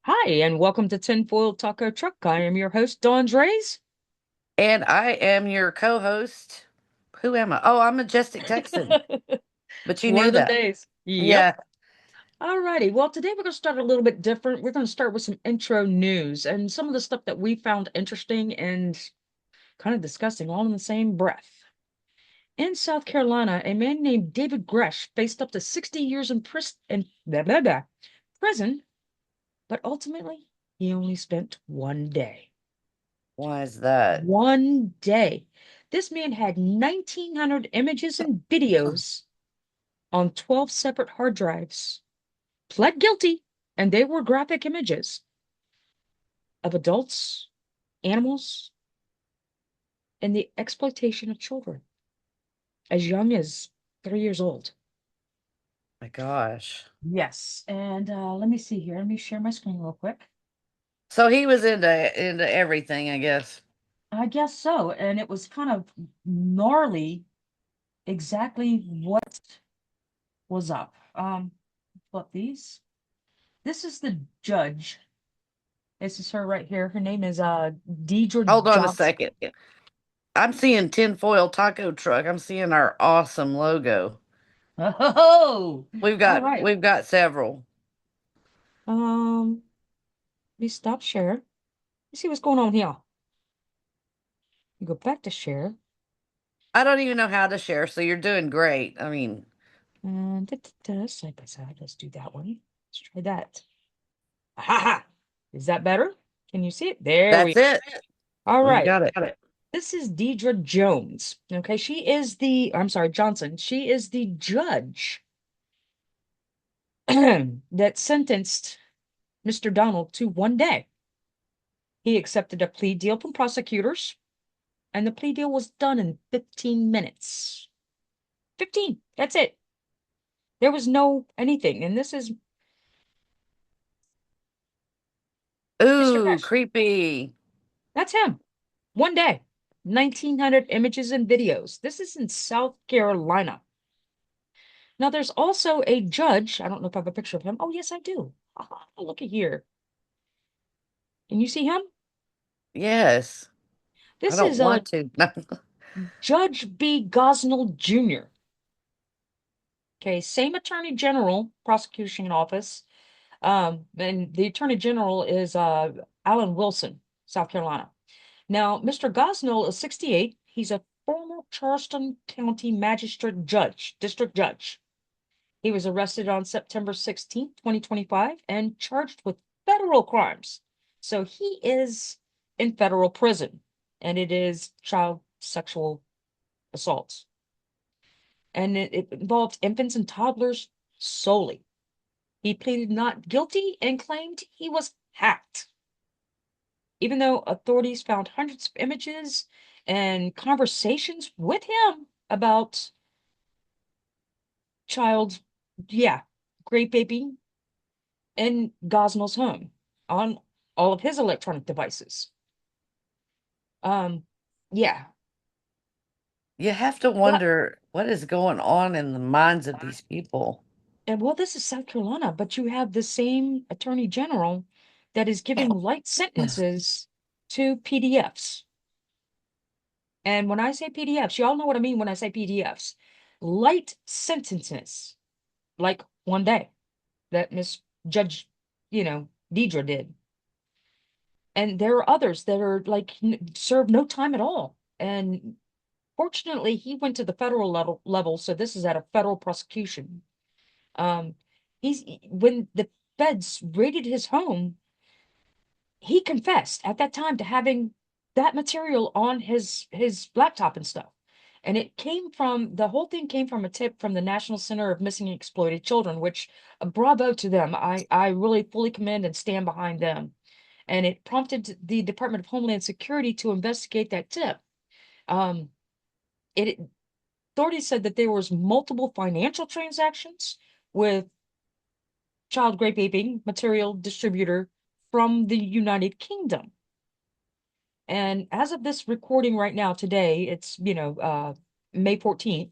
Hi, and welcome to Tinfoil Taco Truck. I am your host, Dawn Drays. And I am your co-host. Who am I? Oh, I'm Majestic Texan. But you One knew of the that. days. Yep. Yeah. Alrighty. Well, today we're going to start a little bit different. We're going to start with some intro news and some of the stuff that we found interesting and kind of disgusting all in the same breath. In South Carolina, a man named David Gresh faced up to 60 years in blah, blah, blah, prison, but ultimately he only spent 1 day. Why is that? 1 day. This man had 1,900 images and videos on 12 separate hard drives, pled guilty, and they were graphic images of adults, animals, and the exploitation of children as young as 3 years old. My gosh. Yes, and let me see here. Let me share my screen real quick. So he was into everything, I guess. I guess so, and it was kind of gnarly exactly what was up. Flip these. This is the judge. This is her right here. Her name is Deidre Hold on a Johnson. second. I'm seeing tinfoil taco truck. I'm seeing our awesome logo. Oh, We've all got right. we've got several. Let me stop share. Let's see what's going on here. You go back to share. I don't even know how to share, so you're doing great. I mean, And side by side. Let's do that one. Let's try that. Ha ha. Is that better? Can you see it? There we that's go. it. All We've right. got it. This is Deidre Jones. Okay, she is I'm sorry, Johnson. She is the judge that sentenced Mr. Donald to 1 day. He accepted a plea deal from prosecutors, and the plea deal was done in 15 minutes. 15. That's it. There was no anything. And this is Mr. Ooh, Cash. creepy. That's him. 1 day. 1,900 images and videos. This is in South Carolina. Now, there's also a judge. I don't know if I have a picture of him. Oh, yes, I do. Ah, look at here. Can you see him? Yes. I This don't is want to. Judge B. Gosnell Jr. Okay, same Attorney General, prosecution office. And the Attorney General is Alan Wilson, South Carolina. Now, Mr. Gosnell is 68. He's a former Charleston County Magistrate Judge, District Judge. He was arrested on September 16th, 2025, and charged with federal crimes. So he is in federal prison, and it is child sexual assaults. And it involved infants and toddlers solely. He pleaded not guilty and claimed he was hacked. Even though authorities found hundreds of images and conversations with him about child, yeah, grape vaping in Gosnell's home on all of his electronic devices. Um, yeah, You have to but wonder what is going on in the minds of these people. and well, this is South Carolina, but you have the same attorney general that is giving light sentences to PDFs. And when I say PDFs, y'all know what I mean when I say PDFs. Light sentences, like 1 day that Miss Judge, Deidre did. And there are others that are like serve no time at all. And fortunately, he went to the federal level, so this is at a federal prosecution. Um, when the feds raided his home, he confessed at that time to having that material on his laptop and stuff. And the whole thing came from a tip from the National Center of Missing and Exploited Children, which bravo to them. I really fully commend and stand behind them. And it prompted the Department of Homeland Security to investigate that tip. Um, it Authorities said that there was multiple financial transactions with child grape vaping material distributor from the United Kingdom. And as of this recording right now, today, it's, May 14th,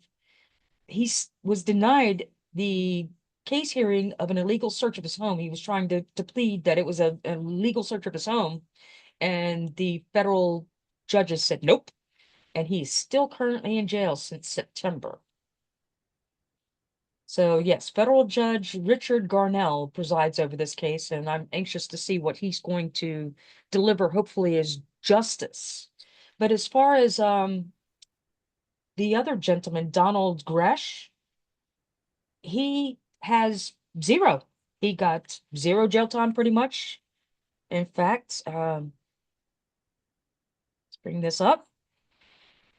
was denied the case hearing of an illegal search of his home. He was trying to plead that it was a illegal search of his home, and the federal judges said nope, and he's still currently in jail since September. So yes, federal judge Richard Garnell presides over this case, and I'm anxious to see what he's going to deliver, hopefully as justice. But as far as the other gentleman, Donald Gresh, he has zero. He got zero jail time pretty much. In fact, let's bring this up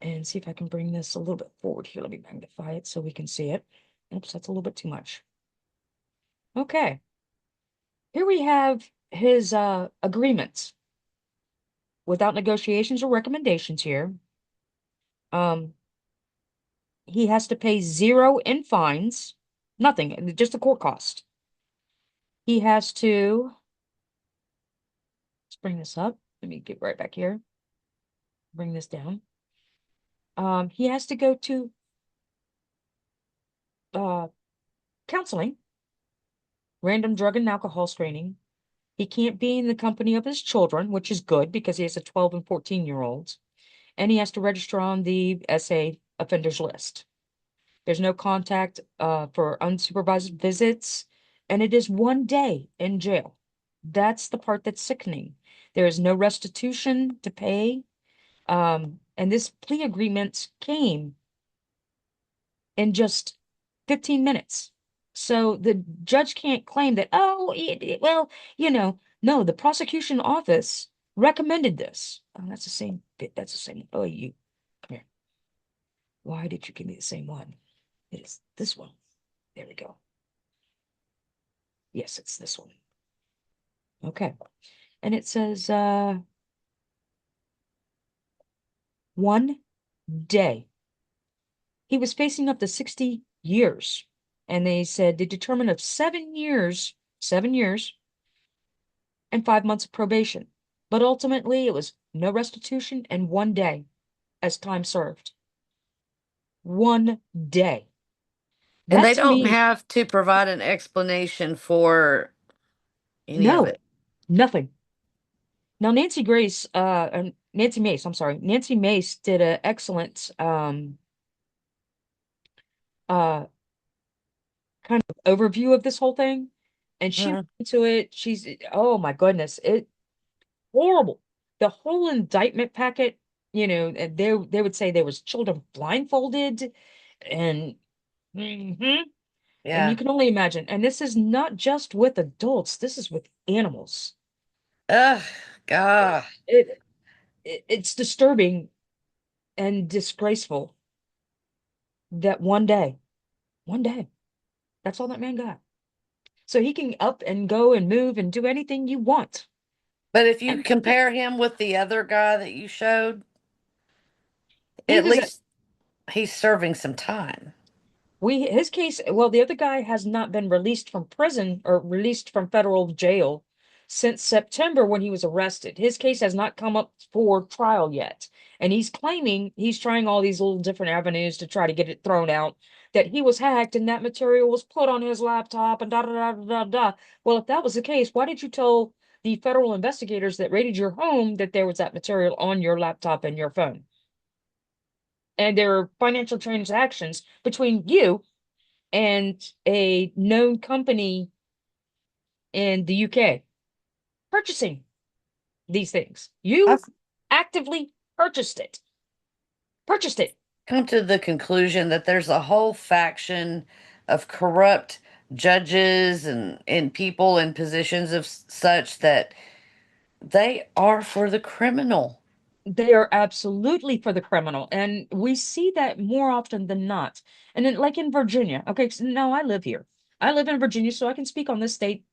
and see if I can bring this a little bit forward here. Let me magnify it so we can see it. Oops, that's a little bit too much. Okay. Here we have his agreements without negotiations or recommendations here. Um, he has to pay zero in fines, nothing, just the court cost. He has to, let's bring this up. Let me get right back here. Bring this down. He has to go to uh counseling, random drug and alcohol screening. He can't be in the company of his children, which is good because he has a 12 and 14-year-olds. And he has to register on the SA offenders list. There's no contact for unsupervised visits, and it is 1 day in jail. That's the part that's sickening. There is no restitution to pay. And this plea agreement came in just 15 minutes. So the judge can't claim that, oh, well, no, the prosecution office recommended this. Oh, that's the same bit. That's the same. Oh, you come here. Why did you give me the same one? It is this one. There we go. Yes, it's this one. Okay. And it says 1 day. He was facing up to 60 years. And they said they determined of 7 years, 7 years, and 5 months of probation. But ultimately, it was no restitution and 1 day as time served. 1 day. And That they to don't me, have to provide an explanation for any of no, it. nothing. Now, Nancy Mace, I'm sorry, Nancy Mace did an excellent uh kind of overview of this whole thing. And she went Mhm. into it. Oh my goodness, it horrible. The whole indictment packet, and they would say there was children blindfolded and mhm. And you Yeah. can only imagine. And this is not just with adults, this is with animals. Ugh, God. It, it's disturbing and disgraceful that 1 day, that's all that man got. So he can up and go and move and do anything you want. But if you And compare him with the other guy that you showed, he at was least he's serving some time. his case, well, the other guy has not been released from prison or released from federal jail since September when he was arrested. His case has not come up for trial yet. And he's claiming he's trying all these little different avenues to try to get it thrown out, that he was hacked and that material was put on his laptop and da da da da da da. Well, if that was the case, why did you tell the federal investigators that raided your home that there was that material on your laptop and your phone? And there are financial transactions between you and a known company in the UK purchasing these things. You I've actively purchased it. come to the conclusion that there's a whole faction of corrupt judges and people in positions of such that they are for the criminal. They are absolutely for the criminal. And we see that more often than not. And then, like in Virginia, okay, so now I live here. I live in Virginia, so I can speak on this state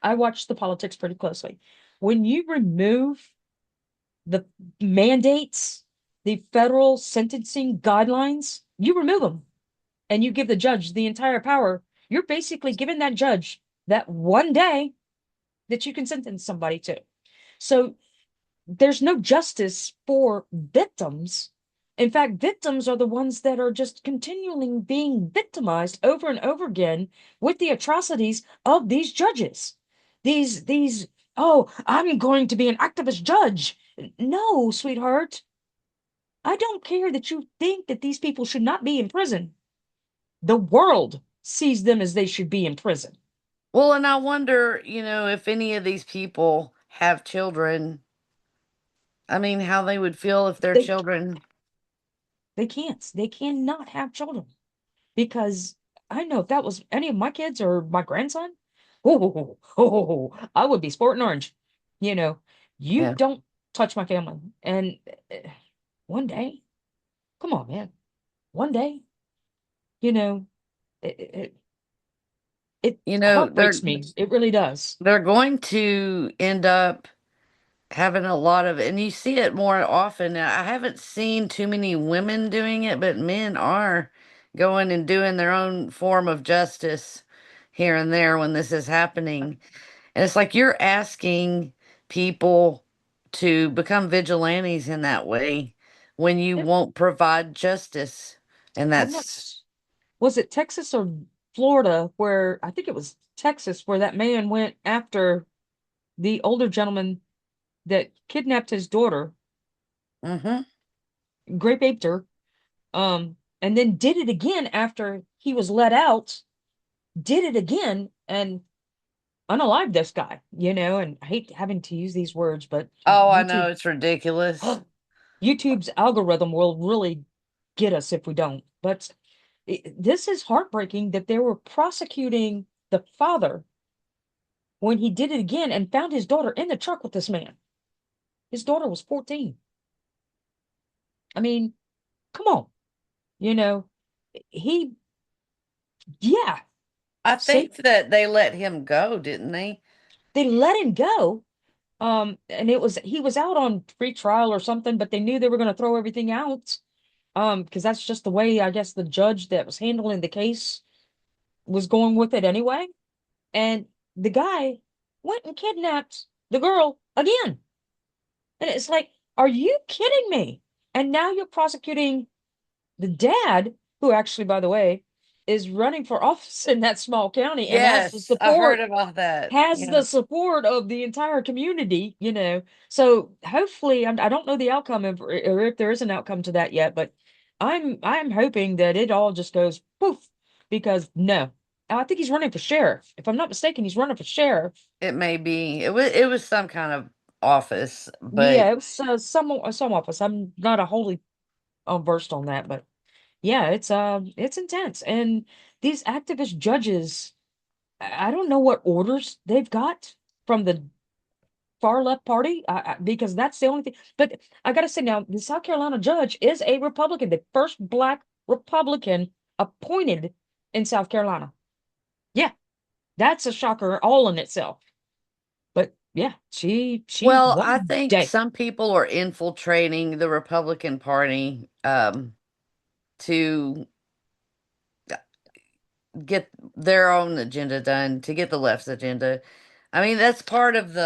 I watch the politics pretty closely. When you remove the mandates, the federal sentencing guidelines, you remove them and you give the judge the entire power. You're basically giving that judge that 1 day that you can sentence somebody to. So there's no justice for victims In fact, victims are the ones that are just continually being victimized over and over again with the atrocities of these judges. These, oh, I'm going to be an activist judge. No, sweetheart. I don't care that you think that these people should not be in prison. The world sees them as they should be in prison. Well, and I wonder, if any of these people have children, I mean, how they would feel if their They children. they can't. They cannot have children because I know if that was any of my kids or my grandson, I would be sporting orange. You know, you Yeah. don't touch my family. And one day, come on, man, one day, you know, it, it, it You know, they're heartbreaks me. It really does. they're going to end up having a lot of, and you see it more often. Now, I haven't seen too many women doing it, but men are going and doing their own form of justice here and there when this is happening. And it's like you're asking people to become vigilantes in that way when you It, won't provide justice. And I'm not, that's, was it Texas or Florida where I think it was Texas where that man went after the older gentleman that kidnapped his daughter, mm-hmm. grape aped her, and then did it again after he was let out, did it again and unalived this guy, and I hate having to use these words, but Oh, I know YouTube, it's ridiculous. YouTube's algorithm will really get us if we don't. But this is heartbreaking that they were prosecuting the father when he did it again and found his daughter in the truck with this man. His daughter was 14. I mean, come on, you know, he, yeah, I say think that they let him go, didn't they? they let him go. And he was out on free trial or something, but they knew they were going to throw everything out. Because that's just the way I guess the judge that was handling the case was going with it anyway. And the guy went and kidnapped the girl again. And it's like, are you kidding me? And now you're prosecuting the dad, who actually, by the way, is running for office in that small county and Yes, I heard about that. has Yeah, the support of the entire community. So hopefully, I don't know the outcome of, or if there is an outcome to that yet, but I'm hoping that it all just goes poof because no, I think he's running for sheriff. If I'm not mistaken, he's running for sheriff. it may be. It was some kind of office, but Yeah, it was some office. I'm not a wholly versed on that, but yeah, it's intense. And these activist judges, I don't know what orders they've got from the far left party, because that's the only thing. But I gotta say now, the South Carolina judge is a Republican, the first black Republican appointed in South Carolina. Yeah, that's a shocker all in itself. But yeah, she well, I won think day. some people are infiltrating the Republican Party to get their own agenda done, to get the left's agenda. I mean, that's part of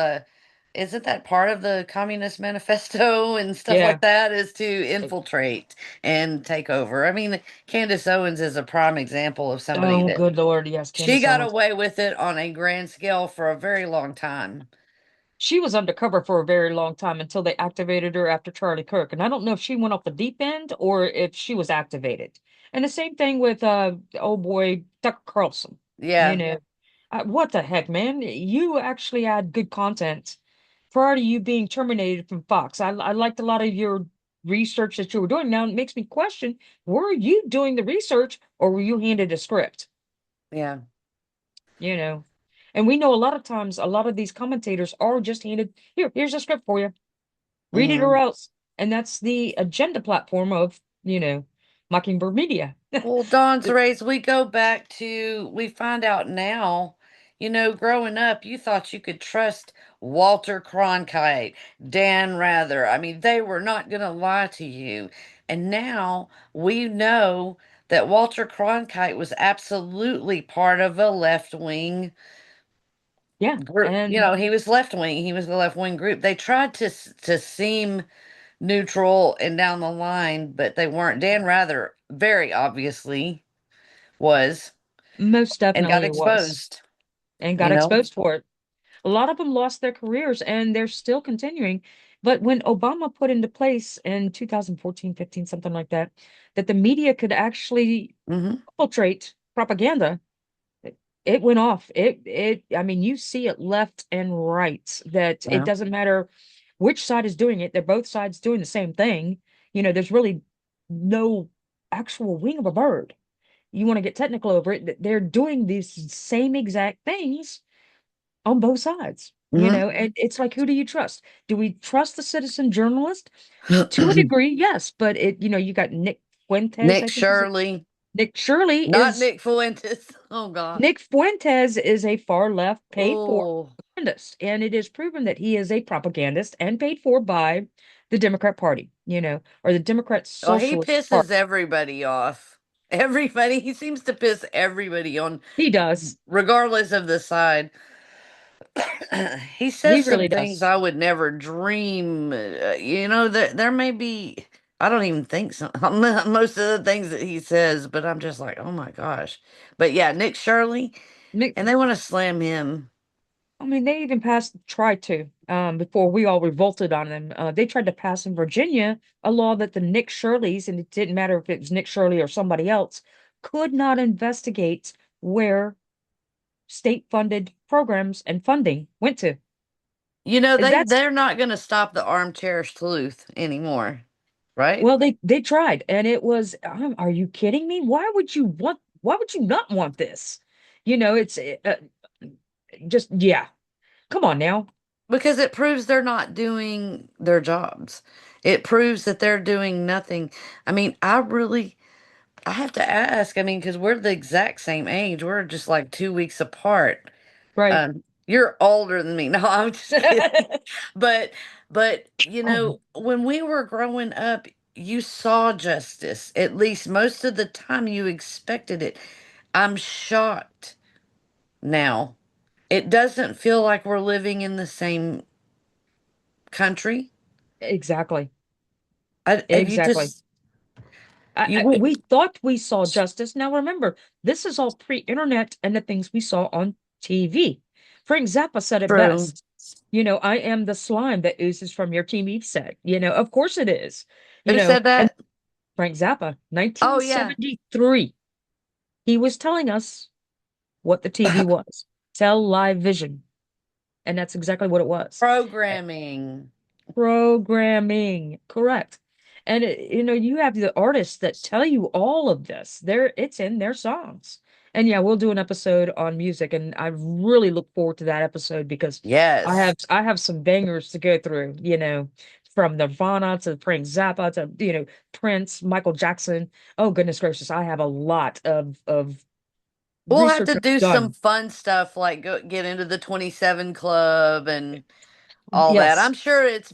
isn't that part of the Communist Manifesto and stuff Yeah. like that, is to infiltrate and take over? I mean, Candace Owens is a prime example of somebody Oh, that good Lord, yes, she Candace got Owens. away with it on a grand scale for a very long time. She was undercover for a very long time until they activated her after Charlie Kirk. And I don't know if she went off the deep end or if she was activated. And the same thing with old boy Tucker Carlson. You Yeah, know, what the heck, man? You actually had good content prior to you being terminated from Fox. I liked a lot of your research that you were doing. Now it makes me question, were you doing the research or were you handed a script? yeah. You know, and we know a lot of times a lot of these commentators are just handed, here's a script for you. Read it or Mhm. else. And that's the agenda platform of, Mockingbird Media. Well, Dawn's rays, we find out now, growing up, you thought you could trust Walter Cronkite, Dan Rather. I mean, they were not going to lie to you. And now we know that Walter Cronkite was absolutely part of a left wing Yeah. group. And He was left wing. He was the left wing group. They tried to seem neutral and down the line, but they weren't. Dan Rather very obviously was Most and got definitely it was, exposed, and you got know? exposed for it. A lot of them lost their careers and they're still continuing. But when Obama put into place in 2014, 15, something like that, that the media could actually Hmm. infiltrate propaganda, it went off. I mean, you see it left and right, that it Yeah. doesn't matter which side is doing it, they're both sides doing the same thing. There's really no actual wing of a bird. You want to get technical over it, they're doing these same exact things on both sides, Hmm. and it's like, who do you trust? Do we trust the citizen journalist? To a degree, yes, but you got Nick Fuentes, Nick I think is it. Shirley, Nick Shirley not is Nick Fuentes. Oh God. Nick Fuentes is a far left paid for Oh, propagandist, and it is proven that he is a propagandist and paid for by the Democrat Party, or the Democrat well, he Socialist pisses Party. everybody off. Everybody, he seems to piss everybody on, He does. regardless of the side. He He says some really things does. I would never dream. There may be, I don't even think so, most of the things that he says, but I'm just like, oh my gosh. But yeah, Nick Shirley, Nick, and they want to slam him. I mean, they even tried to, before we all revolted on them. They tried to pass in Virginia a law that the Nick Shirleys, and it didn't matter if it was Nick Shirley or somebody else, could not investigate where state funded programs and funding went to. And that's, They're not going to stop the armchair sleuth anymore, right? well, they tried, and it was, are you kidding me? Why would you not want this? It's just, yeah. Come on now. Because it proves they're not doing their jobs. It proves that they're doing nothing. I mean, I have to ask. I mean, because we're the exact same age. We're just like 2 weeks apart. Right. You're older than me. No, I'm just kidding. But, Oh, when we were growing up, you saw justice. At least most of the time, you expected it. I'm shocked now. It doesn't feel like we're living in the same country. exactly. Have you Exactly. just you went We thought we saw justice. Now remember, this is all pre-internet and the things we saw on TV. Frank Zappa said it through? best. I am the slime that oozes from your TV set. Of course it is. Who said And that? Frank Zappa, Oh yeah, 1973, he was telling us what the TV was. Television. And that's exactly what it was. programming. Programming, correct. And you have the artists that tell you all of this. It's in their songs. And yeah, we'll do an episode on music, and I really look forward to that episode because I Yes. have I have some bangers to go through, from Nirvana to Frank Zappa to, Prince, Michael Jackson. Oh goodness gracious, I have a lot of We'll have research to I've do some done. fun stuff like get into the 27 Club and all that. Yes. I'm sure it's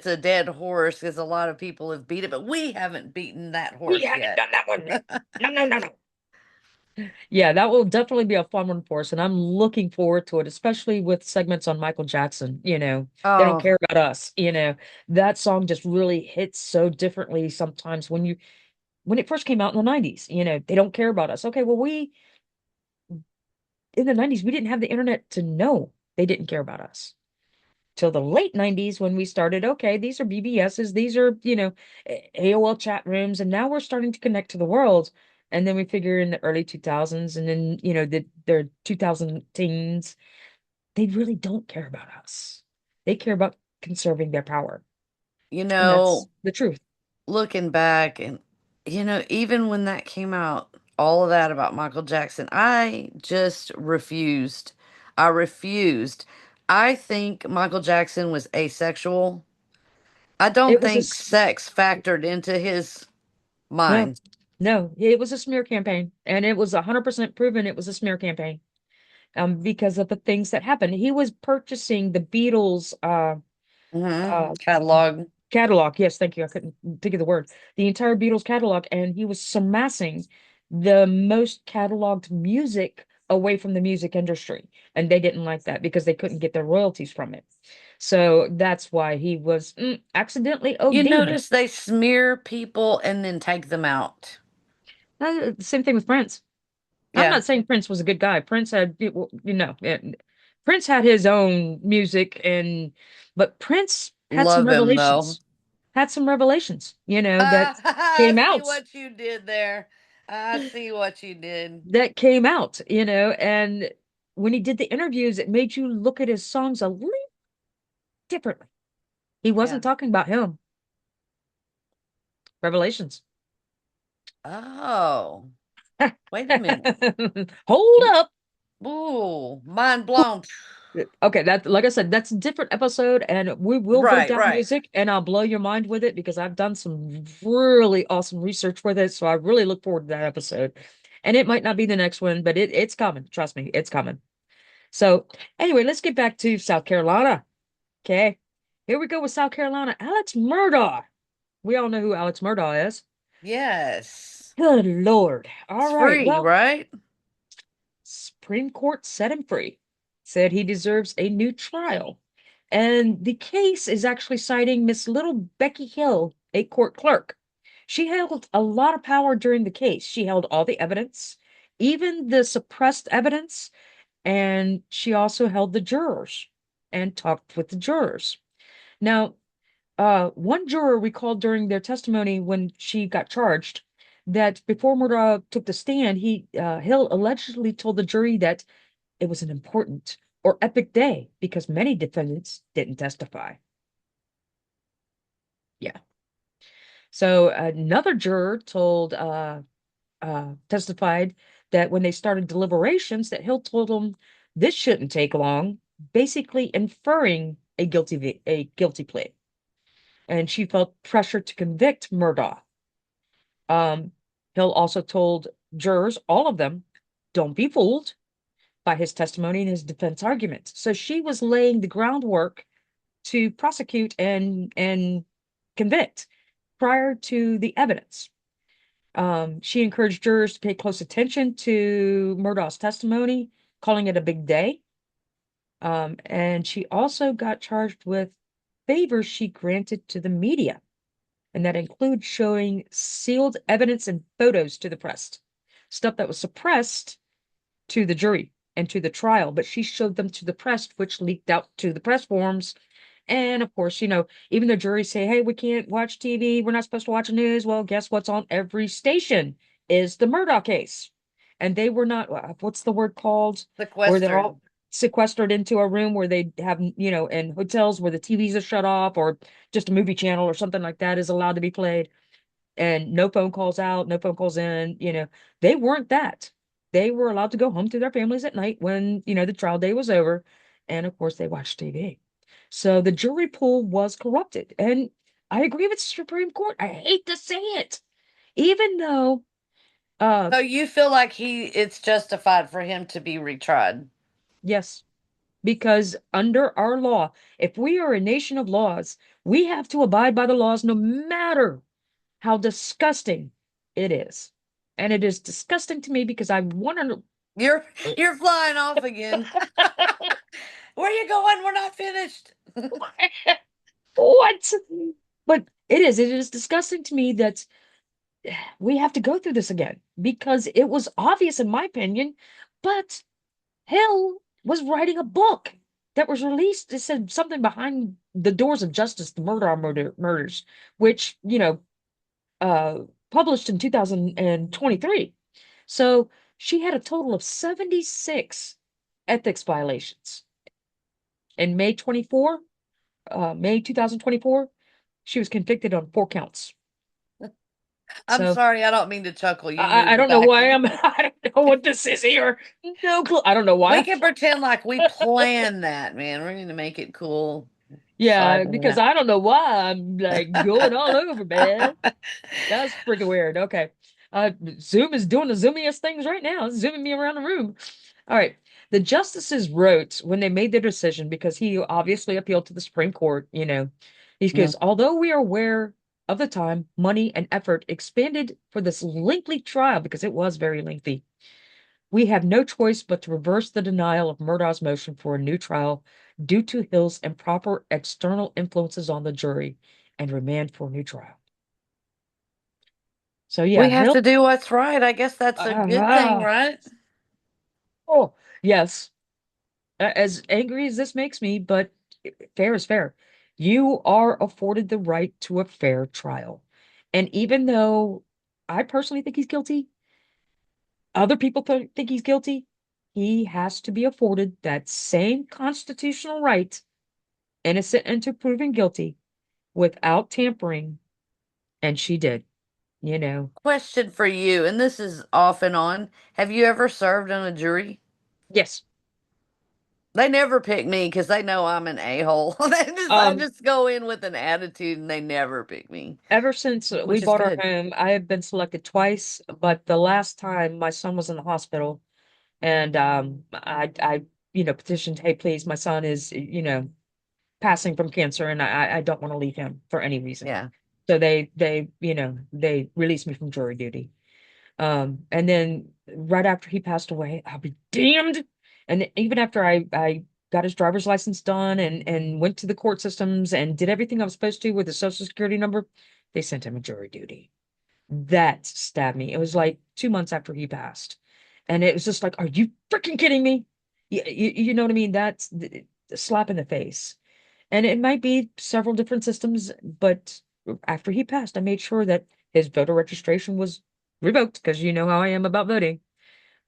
a dead horse because a lot of people have beat it, but we haven't beaten that We horse haven't yet. done that one. No, no, no, no. Yeah, that will definitely be a fun one for us, and I'm looking forward to it, especially with segments on Michael Jackson. They don't Oh, care about us. That song just really hits so differently sometimes when it first came out in the 90s. They don't care about us. Okay, well, we in the 90s, we didn't have the internet to know they didn't care about us till the late 90s when we started, okay, these are BBSs, these are, AOL chat rooms, and now we're starting to connect to the world. And then we figure in the early 2000s, and then, their 2000 teens, they really don't care about us. They care about conserving their power. you And that's know, the truth. looking back and even when that came out, all of that about Michael Jackson, I just refused. I refused. I think Michael Jackson was asexual. I don't It was a, think sex factored into his no, mind. no, it was a smear campaign, and it was 100% proven it was a smear campaign. Because of the things that happened. He was purchasing the Beatles, uh, Catalog. catalog. Yes, thank you. I couldn't think of the word. The entire Beatles catalog, and he was amassing the most cataloged music away from the music industry. And they didn't like that because they couldn't get their royalties from it. So that's why he was accidentally You OD'd. notice they smear people and then take them out. Same thing with Prince. I'm Yeah. not saying Prince was a good guy. Prince had, Prince had his own music but Prince had some Love him though. revelations, that I came see out, what you did there. I see what you did. and when he did the interviews, it made you look at his songs a little differently. He Yeah. wasn't talking about him. Revelations. Oh, wait a minute. Hold up. Ooh, mind blown. Okay, that like I said, that's a different episode, and we will break Right, down right. music, and I'll blow your mind with it because I've done some really awesome research with it. So I really look forward to that episode. And it might not be the next one, but it's coming. Trust me, it's coming. So anyway, let's get back to South Carolina. Okay, here we go with South Carolina. Alex Murdaugh. We all know who Alex Murdaugh is. Yes. Good Lord. It's All right. free, Well, right? Supreme Court set him free, said he deserves a new trial. And the case is actually citing Miss Little Becky Hill, a court clerk. She held a lot of power during the case. She held all the evidence, even the suppressed evidence, and she also held the jurors and talked with the jurors. Now, one juror recalled during their testimony when she got charged that before Murdaugh took the stand, Hill allegedly told the jury that it was an important or epic day because many defendants didn't testify. Yeah. So another juror testified that when they started deliberations, that Hill told them this shouldn't take long, basically inferring a guilty plea. And she felt pressure to convict Murdaugh. Um, Hill also told jurors, all of them, don't be fooled by his testimony and his defense argument. So she was laying the groundwork to prosecute and convict prior to the evidence. She encouraged jurors to pay close attention to Murdaugh's testimony, calling it a big day. And she also got charged with favors she granted to the media, and that includes showing sealed evidence and photos to the press, stuff that was suppressed to the jury and to the trial, but she showed them to the press, which leaked out to the press forums. And of course, even the jury say, hey, we can't watch TV. We're not supposed to watch the news. Well, guess what's on every station is the Murdaugh case. And they were not, what's the word called? Where they're Sequestered. all sequestered into a room where they have, in hotels where the TVs are shut off or just a movie channel or something like that is allowed to be played and no phone calls out, no phone calls in, they weren't that. They were allowed to go home to their families at night when, the trial day was over. And of course, they watched TV. So the jury pool was corrupted. And I agree with the Supreme Court. I hate to say it. Even though, uh, So you feel like it's justified for him to be retried? yes, because under our law, if we are a nation of laws, we have to abide by the laws no matter how disgusting it is. And it is disgusting to me because I want to. You're you're flying off again. Where you going? We're not finished. What? But it is disgusting to me that we have to go through this again because it was obvious, in my opinion, but Hill was writing a book that was released. It said something behind the doors of justice, the murders, which, uh, published in 2023. So she had a total of 76 ethics violations. In May 2024, she was convicted on 4 counts. I'm So sorry, I don't mean to chuckle. You I moved don't know back why again. I don't know what this is here. No clue. I don't know We why. can pretend like we planned that, man. We're going to make it cool. Yeah, Side because note. I don't know why I'm like going all over, man. That's freaking weird. Okay. Zoom is doing the zoomiest things right now, it's zooming me around the room. All right. The justices wrote when they made their decision, because he obviously appealed to the Supreme Court, he Yeah. goes, although we are aware of the time, money, and effort expended for this lengthy trial, because it was very lengthy, we have no choice but to reverse the denial of Murdaugh's motion for a new trial due to Hill's improper external influences on the jury and remand for a new trial. So yeah, We have Hill, to do what's right. I guess that's a good thing, ah, right? oh, yes, as angry as this makes me, but fair is fair. You are afforded the right to a fair trial. And even though I personally think he's guilty, other people think he's guilty, he has to be afforded that same constitutional right, innocent until proven guilty, without tampering. And she did, you know. Question for you, and this is off and on. Have you ever served on a jury? Yes. They never pick me because they know I'm an a-hole. I Um, just go in with an attitude and they never pick me, Ever since we which is bought our good. home, I have been selected twice, but the last time my son was in the hospital and petitioned, hey, please, my son is, passing from cancer and I don't want to leave him for any reason. Yeah. So they released me from jury duty. And then right after he passed away, I'll be damned. And even after I got his driver's license done and went to the court systems and did everything I was supposed to with the social security number, they sent him a jury duty. That stabbed me. It was like 2 months after he passed. And it was just like, are you freaking kidding me? You know what I mean? That's the slap in the face. And it might be several different systems, but after he passed, I made sure that his voter registration was revoked because you know how I am about voting.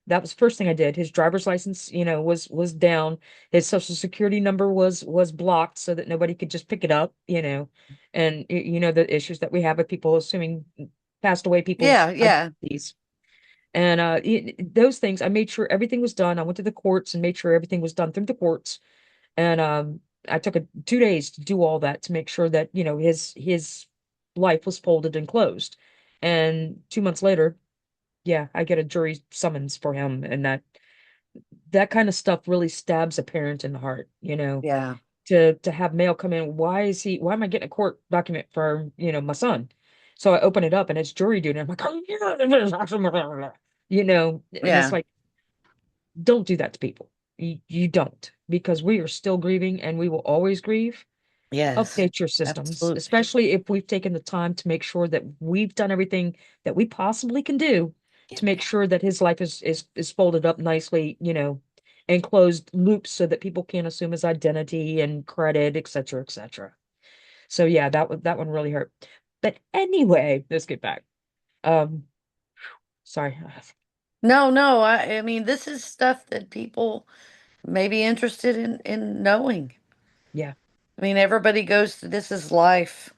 That was the first thing I did. His driver's license, was down. His social security number was blocked so that nobody could just pick it up, and the issues that we have with people assuming passed away people's Yeah, yeah. identities. And those things, I made sure everything was done. I went to the courts and made sure everything was done through the courts. And I took 2 days to do all that to make sure that, his life was folded and closed. And 2 months later, yeah, I get a jury summons for him, and that kind of stuff really stabs a parent in the heart, Yeah. to have mail come in. Why am I getting a court document for, my son? So I open it up and it's jury duty. I'm like, oh, yeah, and it's Yeah. like, don't do that to people. You don't, because we are still grieving and we will always grieve. Yes. Update your systems, Absolutely. especially if we've taken the time to make sure that we've done everything that we possibly can do Yeah. to make sure that his life is folded up nicely, and closed loops so that people can't assume his identity and credit, et cetera, et cetera. So yeah, that one really hurt. But anyway, let's get back. Um, Sorry. No, no. I mean, this is stuff that people may be interested in knowing. Yeah. I mean, everybody goes through this is life,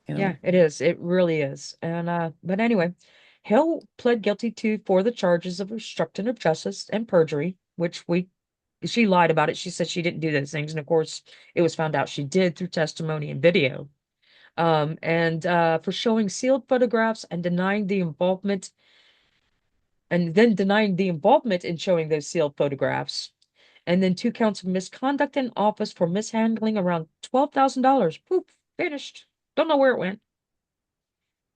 you Yeah, know. it is. It really is. And but anyway, Hill pled guilty to for the charges of obstruction of justice and perjury, which she lied about it. She said she didn't do those things, and of course, it was found out she did through testimony and video. And for showing sealed photographs and then denying the involvement in showing those sealed photographs. And then 2 counts of misconduct in office for mishandling around $12,000. Poof, finished. Don't know where it went.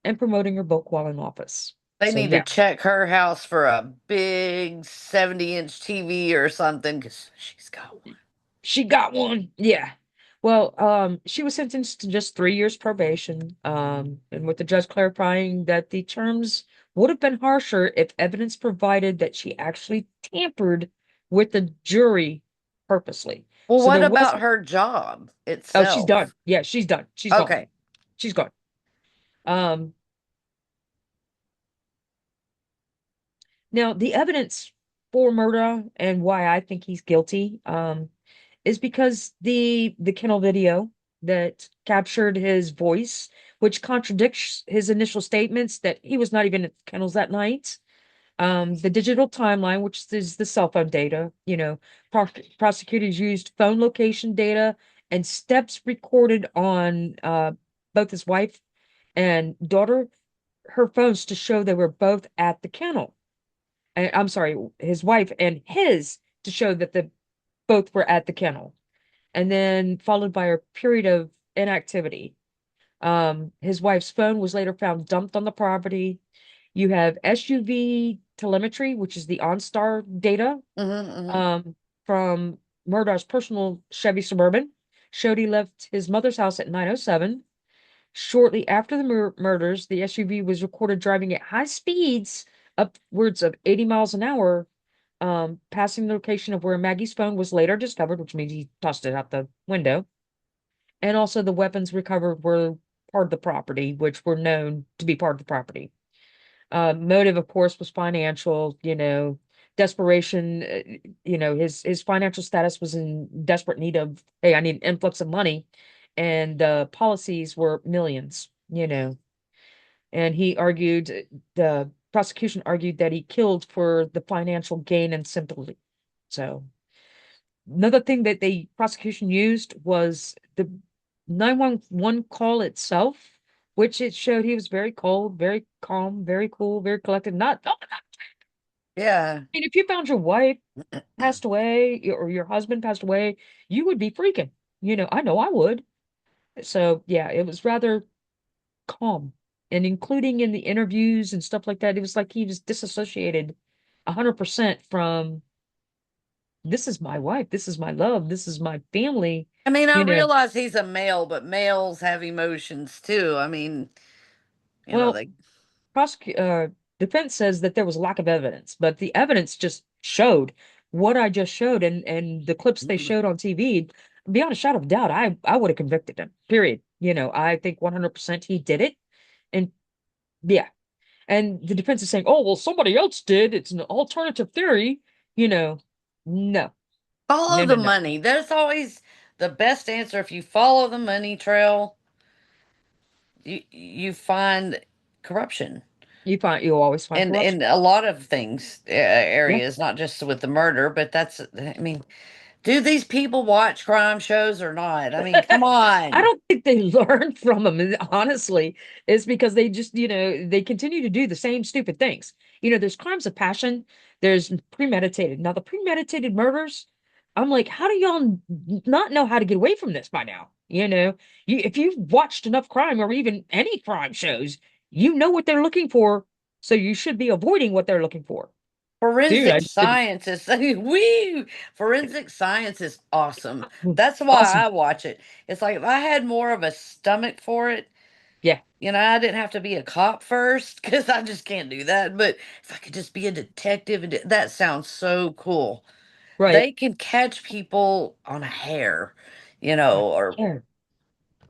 And promoting her book while in office. They So need to yeah, check her house for a big 70-inch TV or something because she's got one. she got one. Yeah. Well, she was sentenced to just 3 years probation. And with the judge clarifying that the terms would have been harsher if evidence provided that she actually tampered with the jury purposely. Well, So what there about wasn't. her job Oh, she's done. itself? Yeah, she's done. She's gone. Okay. She's gone. Um, Now the evidence for murder and why I think he's guilty, is because the kennel video that captured his voice, which contradicts his initial statements that he was not even at the kennels that night. The digital timeline, which is the cell phone data, prosecutors used phone location data and steps recorded on both his wife and daughter, her phones to show they were both at the kennel. I'm sorry, his wife and his to show that the both were at the kennel, and then followed by a period of inactivity. His wife's phone was later found dumped on the property. You have SUV telemetry, which is the OnStar data, Mm-hmm, mm-hmm. um, from Murdoch's personal Chevy Suburban showed he left his mother's house at 9:07. Shortly after the murders, the SUV was recorded driving at high speeds, upwards of 80 miles an hour, passing the location of where Maggie's phone was later discovered, which means he tossed it out the window. And also the weapons recovered were part of the property, which were known to be part of the property. Motive, of course, was financial, desperation. His financial status was in desperate need of, hey, I need an influx of money. And the policies were millions, And he argued, the prosecution argued that he killed for the financial gain and sympathy. So another thing that the prosecution used was the 911 call itself, which it showed he was very cold, very calm, very cool, very collected. Not, I Yeah. mean, if you found your wife passed away or your husband passed away, you would be freaking. I know I would. So yeah, it was rather calm. And including in the interviews and stuff like that, it was like he was disassociated 100% from this is my wife, this is my love, this is my family, I mean, I you know. realize he's a male, but males have emotions too. I mean, Well, they. defense says that there was lack of evidence, but the evidence just showed what I just showed, and the clips they showed on TV. Beyond a shadow of doubt, I would have convicted him. Period. I think 100% he did it, and yeah. And the defense is saying, "Oh, well, somebody else did. It's an alternative theory." You know, no, Follow no, no, the no. money. That's always the best answer. If you follow the money trail, you find corruption You always find in corruption. a lot of things Yeah. areas, not just with the murder, but that's. I mean, do these people watch crime shows or not? I mean, come I on. don't think they learn from them, honestly. It's because they just, they continue to do the same stupid things. There's crimes of passion, there's premeditated. Now, the premeditated murders, I'm like, how do y'all not know how to get away from this by now? If you've watched enough crime or even any crime shows, you know what they're looking for, so you should be avoiding what they're looking for. Dude, I Forensic just didn't. science is woo! Forensic science is awesome. That's why Awesome. I watch it. It's like if I had more of a stomach for it, Yeah, I didn't have to be a cop first because I just can't do that. But if I could just be a detective, that sounds so cool. right. They can catch people on a hair, or Yeah.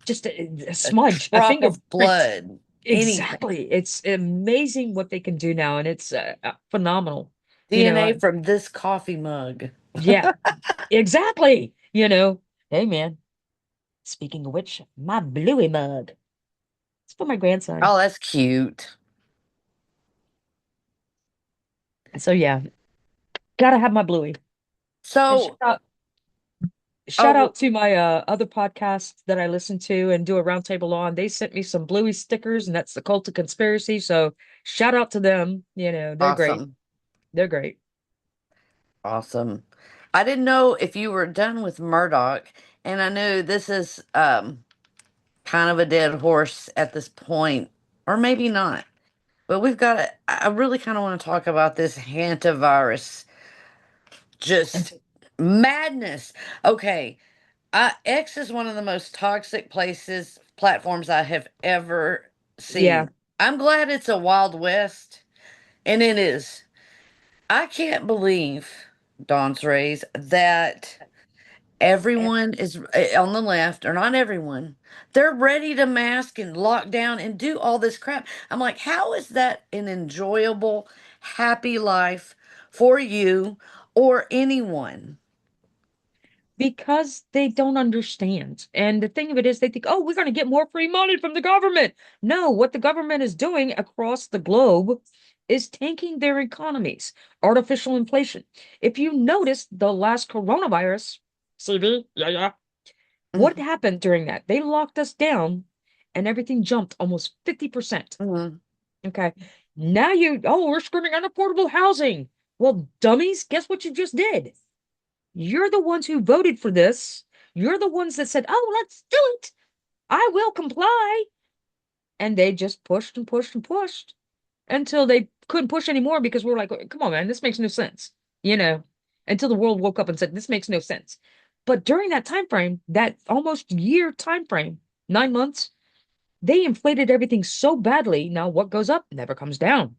Just a a smudge, a drop of fingerprint. blood, anything. Exactly. It's amazing what they can do now, and it's phenomenal. You know, DNA uh, from this coffee mug. yeah, exactly. Hey man, speaking of which, my Bluey mug. It's for my grandson. Oh, that's cute. So yeah, gotta have my Bluey. And So, shout oh, out to my other podcasts that I listen to and do a roundtable on. They sent me some Bluey stickers, and that's the Cult of Conspiracy. So shout out to them. They're great. awesome. They're great. Awesome. I didn't know if you were done with Murdoch, and I know this is kind of a dead horse at this point, or maybe not. But I really kind of want to talk about this hantavirus. Just madness. Okay. X is one of the most toxic platforms I have ever Yeah. seen. I'm glad it's a Wild West, and it is. I can't believe, Dawn's Rays, that everyone is on the left, or not everyone, they're ready to mask and lock down and do all this crap. I'm like, how is that an enjoyable, happy life for you or anyone? Because they don't understand. And the thing of it is, they think, oh, we're going to get more free money from the government. No, what the government is doing across the globe is tanking their economies, artificial inflation. If you notice the last coronavirus, CB, yeah. What happened during that? They locked us down and everything jumped almost 50%. Mhm. Okay. Now we're screaming unaffordable housing. Well, dummies, guess what you just did? You're the ones who voted for this. You're the ones that said, oh, let's do it. I will comply. And they just pushed and pushed and pushed until they couldn't push anymore because we're like, come on, man, this makes no sense. You know. until the world woke up and said, this makes no sense. But during that time frame, that almost year time frame, 9 months, they inflated everything so badly. Now, what goes up never comes down.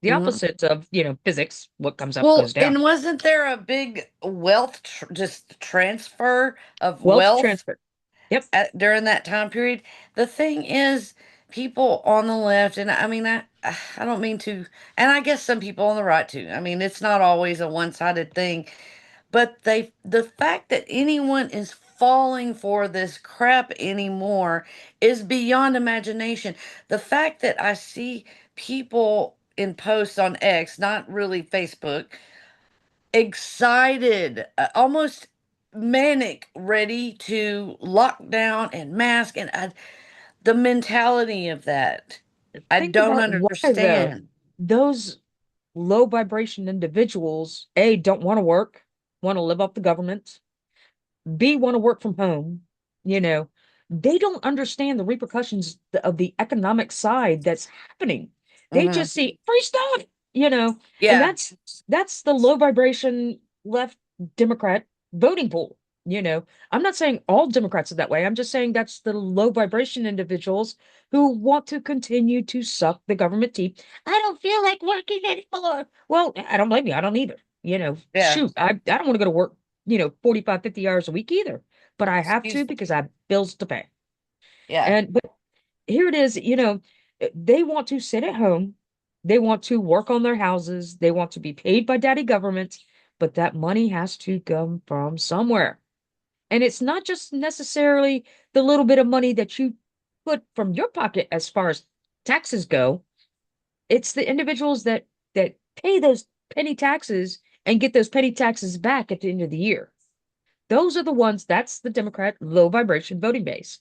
The Hmm. opposite of, physics, what comes up goes Well, down. and wasn't there a big wealth just transfer of Wealth wealth transfer. Yep. during that time period? The thing is, people on the left, and I mean, I don't mean to, and I guess some people on the right too. I mean, it's not always a one-sided thing, but the fact that anyone is falling for this crap anymore is beyond imagination. The fact that I see people in posts on X, not really Facebook, excited, almost manic, ready to lock down and mask, and the mentality of that, I Think don't about why, though. understand. Those low vibration individuals, A, don't want to work, want to live off the government, B, want to work from home. You know, they don't understand the repercussions of the economic side that's happening. They Hmm. just see free stuff, you know, and Yeah. that's the low vibration left Democrat voting pool. I'm not saying all Democrats are that way. I'm just saying that's the low vibration individuals who want to continue to suck the government teeth. I don't feel like working anymore. Well, I don't blame you. I don't either. Yeah. Shoot, I don't want to go to work 45, 50 hours a week either. But I have to Excuse. because I have bills to pay. Yeah. But here it is, they want to sit at home. They want to work on their houses. They want to be paid by daddy government, but that money has to come from somewhere. And it's not just necessarily the little bit of money that you put from your pocket as far as taxes go. It's the individuals that pay those penny taxes and get those penny taxes back at the end of the year. Those are the ones, that's the Democrat low vibration voting base.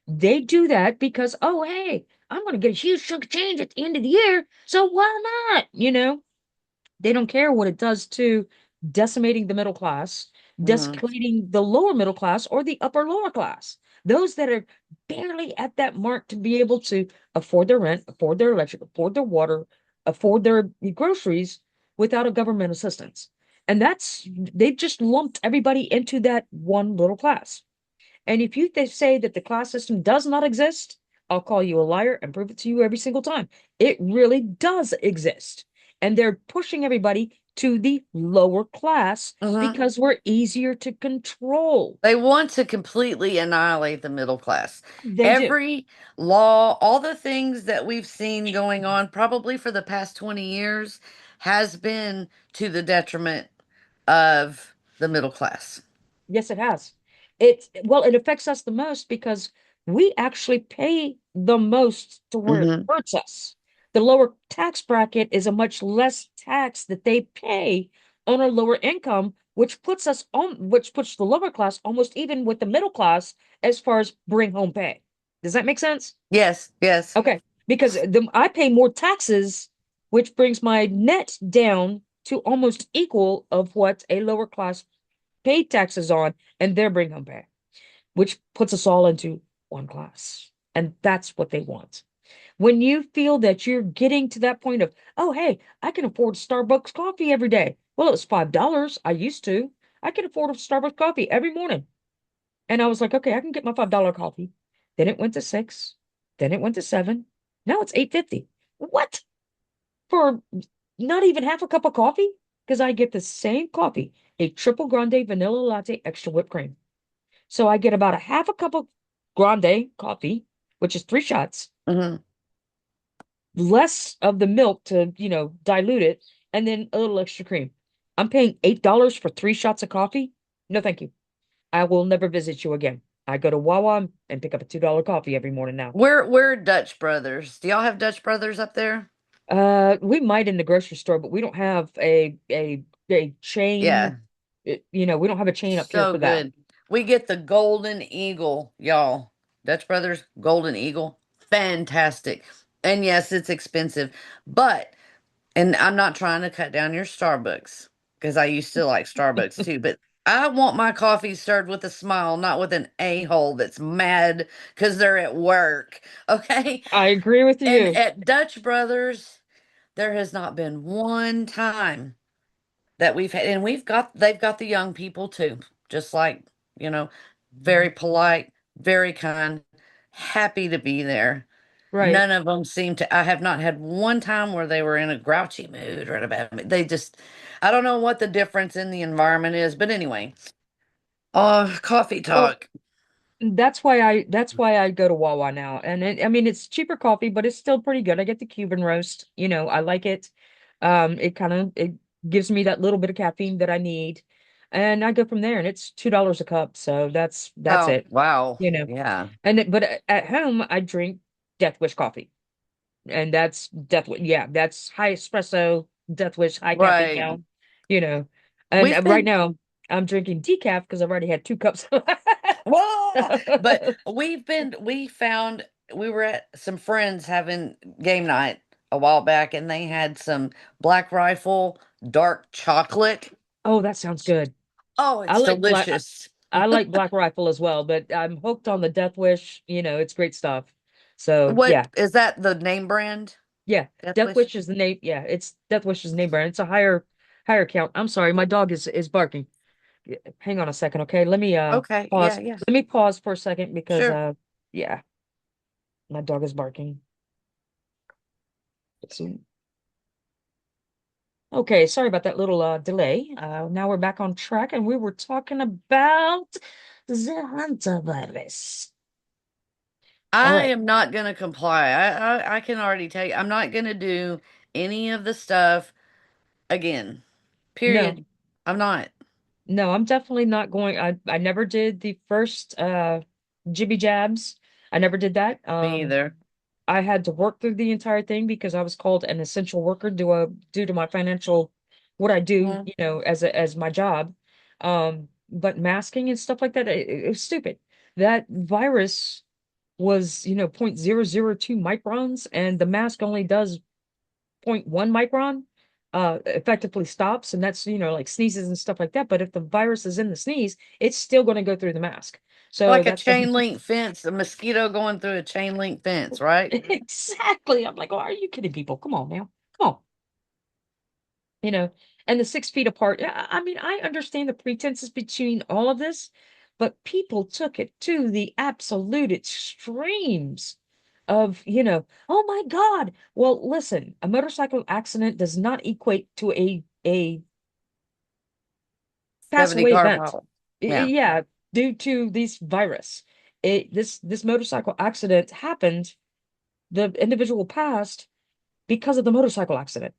They do that because, oh, hey, I'm going to get a huge chunk of change at the end of the year. So why not? They don't care what it does to decimating the middle class, Hmm. desecrating the lower middle class or the upper lower class. Those that are barely at that mark to be able to afford their rent, afford their electric, afford their water, afford their groceries without a government assistance. And they've just lumped everybody into that one little class. And if they say that the class system does not exist, I'll call you a liar and prove it to you every single time. It really does exist. And they're pushing everybody to the lower class Hmm. because we're easier to control. They want to completely annihilate the middle class. They do. Every law, all the things that we've seen going on probably for the past 20 years has been to the detriment of the middle class. Yes, it has. It affects us the most because we actually pay the most to where it Hmm. hurts us. The lower tax bracket is a much less tax that they pay on a lower income, which puts the lower class almost even with the middle class as far as bring home pay. Does that make sense? Yes, yes. Okay, because I pay more taxes, which brings my net down to almost equal of what a lower class paid taxes on, and their bring home pay, which puts us all into one class. And that's what they want. When you feel that you're getting to that point of, oh, hey, I can afford Starbucks coffee every day. Well, it was $5. I used to. I can afford a Starbucks coffee every morning. And I was like, okay, I can get my $5 coffee. Then it went to 6. Then it went to 7. Now it's 8.50. What? For not even half a cup of coffee? Because I get the same coffee, a triple grande vanilla latte extra whipped cream. So I get about a half a cup of grande coffee, which is 3 shots, Hmm. less of the milk to, dilute it, and then a little extra cream. I'm paying $8 for 3 shots of coffee. No, thank you. I will never visit you again. I go to Wawa and pick up a $2 coffee every morning now. We're Dutch Brothers. Do y'all have Dutch Brothers up there? We might in the grocery store, but we don't have a chain. Yeah. We don't have a chain up here So for that. good. We get the Golden Eagle, y'all. Dutch Brothers Golden Eagle. Fantastic. And yes, it's expensive. But, and I'm not trying to cut down your Starbucks because I used to like Starbucks too, but I want my coffee served with a smile, not with an a-hole that's mad because they're at work. Okay. I agree with And you. at Dutch Brothers, there has not been one time that we've had, and they've got the young people too, just like, you know, very polite, very kind, happy to be there. Right. None of them seem to, I have not had one time where they were in a grouchy mood or in a bad mood. They just, I don't know what the difference in the environment is, but anyway, coffee Well, talk. that's why I go to Wawa now. And I mean it's cheaper coffee, but it's still pretty good. I get the Cuban roast, I like it. It gives me that little bit of caffeine that I need. And I go from there and it's $2 a cup. So that's Oh, it, wow. you know. Yeah. At home I drink Death Wish coffee. And that's Death Wish, yeah, that's high espresso, Death Wish, high caffeine Right. count, you know. And We've right been, now I'm drinking decaf because I've already had 2 cups. whoa, but we found, we were at some friends having game night a while back, and they had some Black Rifle dark chocolate. Oh, that sounds good. Oh, I it's like black. delicious. I like Black Rifle as well, but I'm hooked on the Death Wish. It's great stuff. So What yeah, is that, the name brand? yeah. Death Death Wish? Wish is the name. Yeah, it's Death Wish is the name brand. It's a higher count. I'm sorry, my dog is barking. Hang on a second, okay? Let me Okay, yeah, pause. yeah. Let me pause for a second because Sure. yeah, my dog is barking. So, okay, sorry about that little delay. Now we're back on track, and we were talking about the hantavirus. All I right. am not gonna comply. I can already tell you, I'm not gonna do any of the stuff again. No. Period. I'm not. No, I'm definitely not going. I never did the first jibby jabs. I never did that. Me either. I had to work through the entire thing because I was called an essential worker due to my financial what I do, Mhm. as my job. But masking and stuff like that, it was stupid. That virus was, 0.002 microns, and the mask only does point 0.1 micron, effectively stops, and that's, like sneezes and stuff like that. But if the virus is in the sneeze, it's still going to go through the mask. So Like a that's the chain link fence, a mosquito going through a chain link fence, right? exactly. I'm like, oh, are you kidding people? Come on now. Come on. You know, and the 6 feet apart. I mean, I understand the pretenses between all of this, but people took it to the absolute extremes of, oh my God. Well, listen, a motorcycle accident does not equate to a pass 70 away car event. pilot. Yeah. Yeah, due to this virus. This motorcycle accident happened, the individual passed because of the motorcycle accident.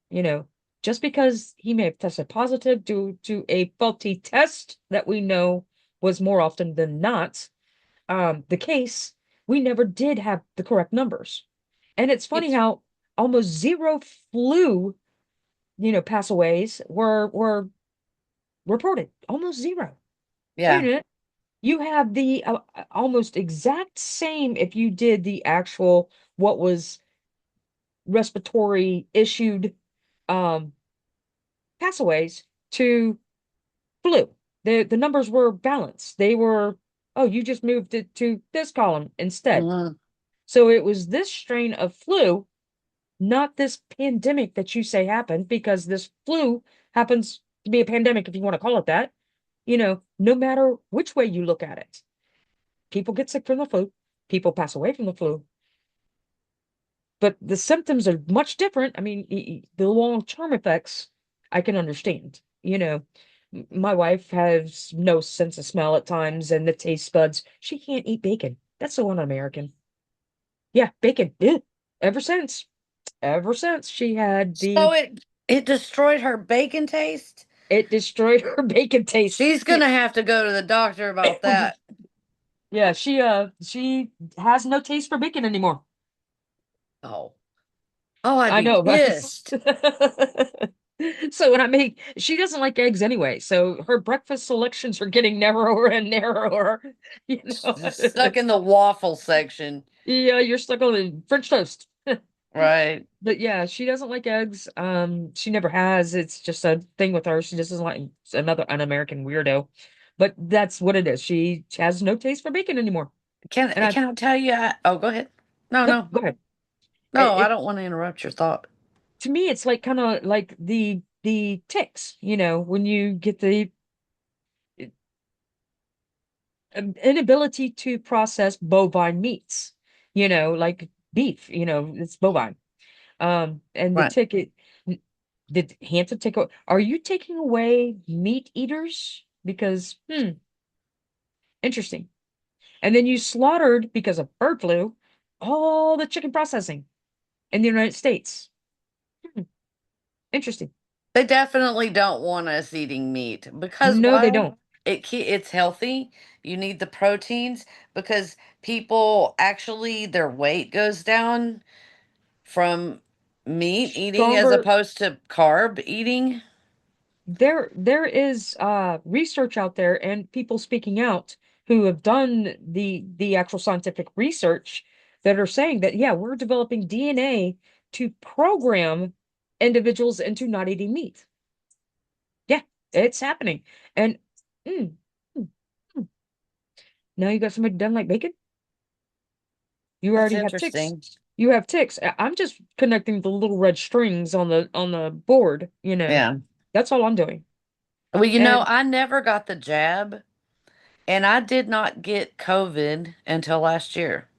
You know, just because he may have tested positive due to a faulty test that we know was more often than not the case, we never did have the correct numbers. And it's funny It's, how almost zero flu, passaways were reported. Almost zero. Wait a yeah. minute. You have the almost exact same if you did the actual what was respiratory issued um passaways to flu. The numbers were balanced. They were, oh, you just moved it to this column instead. Mhm. So it was this strain of flu, not this pandemic that you say happened, because this flu happens to be a pandemic, if you want to call it that. No matter which way you look at it, people get sick from the flu, people pass away from the flu, but the symptoms are much different. I mean, the long-term effects, I can understand. My wife has no sense of smell at times, and the taste buds. She can't eat bacon. That's so un-American. Yeah, bacon. Ew. Ever since, ever since she had So the, it destroyed her bacon taste. it destroyed her bacon taste. She's gonna have to go to the doctor about that. Yeah, she has no taste for bacon anymore. Oh. Oh, I'd I be know, but pissed. so when I make, she doesn't like eggs anyway, so her breakfast selections are getting narrower and narrower. You know, Just stuck in the waffle section. yeah, you're stuck on the French toast. Right. But yeah, she doesn't like eggs. She never has. It's just a thing with her. She just doesn't like another un-American weirdo. But that's what it is. She has no taste for bacon anymore. And I Can I tell you? Oh, go ahead. No, no, no, go ahead. no. I It don't want to interrupt your thought. to me, it's like kind of like the the ticks, when you get the inability to process bovine meats, like beef, it's bovine. And the Right. ticket, did Hanson take away? Are you taking away meat eaters? Because, interesting. And then you slaughtered, because of bird flu, all the chicken processing in the United States. Hmm, interesting. They definitely don't want us eating meat because No, they while don't. it's healthy, you need the proteins because people actually their weight goes down from meat eating as Stronger. opposed to carb eating. There is research out there and people speaking out who have done the actual scientific research that are saying that, yeah, we're developing DNA to program individuals into not eating meat. Yeah, it's happening. And mm, mm, mm. Now you got somebody done like bacon? You That's already have ticks. interesting. You have ticks. I'm just connecting the little red strings on the board, Yeah. That's all I'm doing. Well, And I never got the jab and I did not get COVID until last year.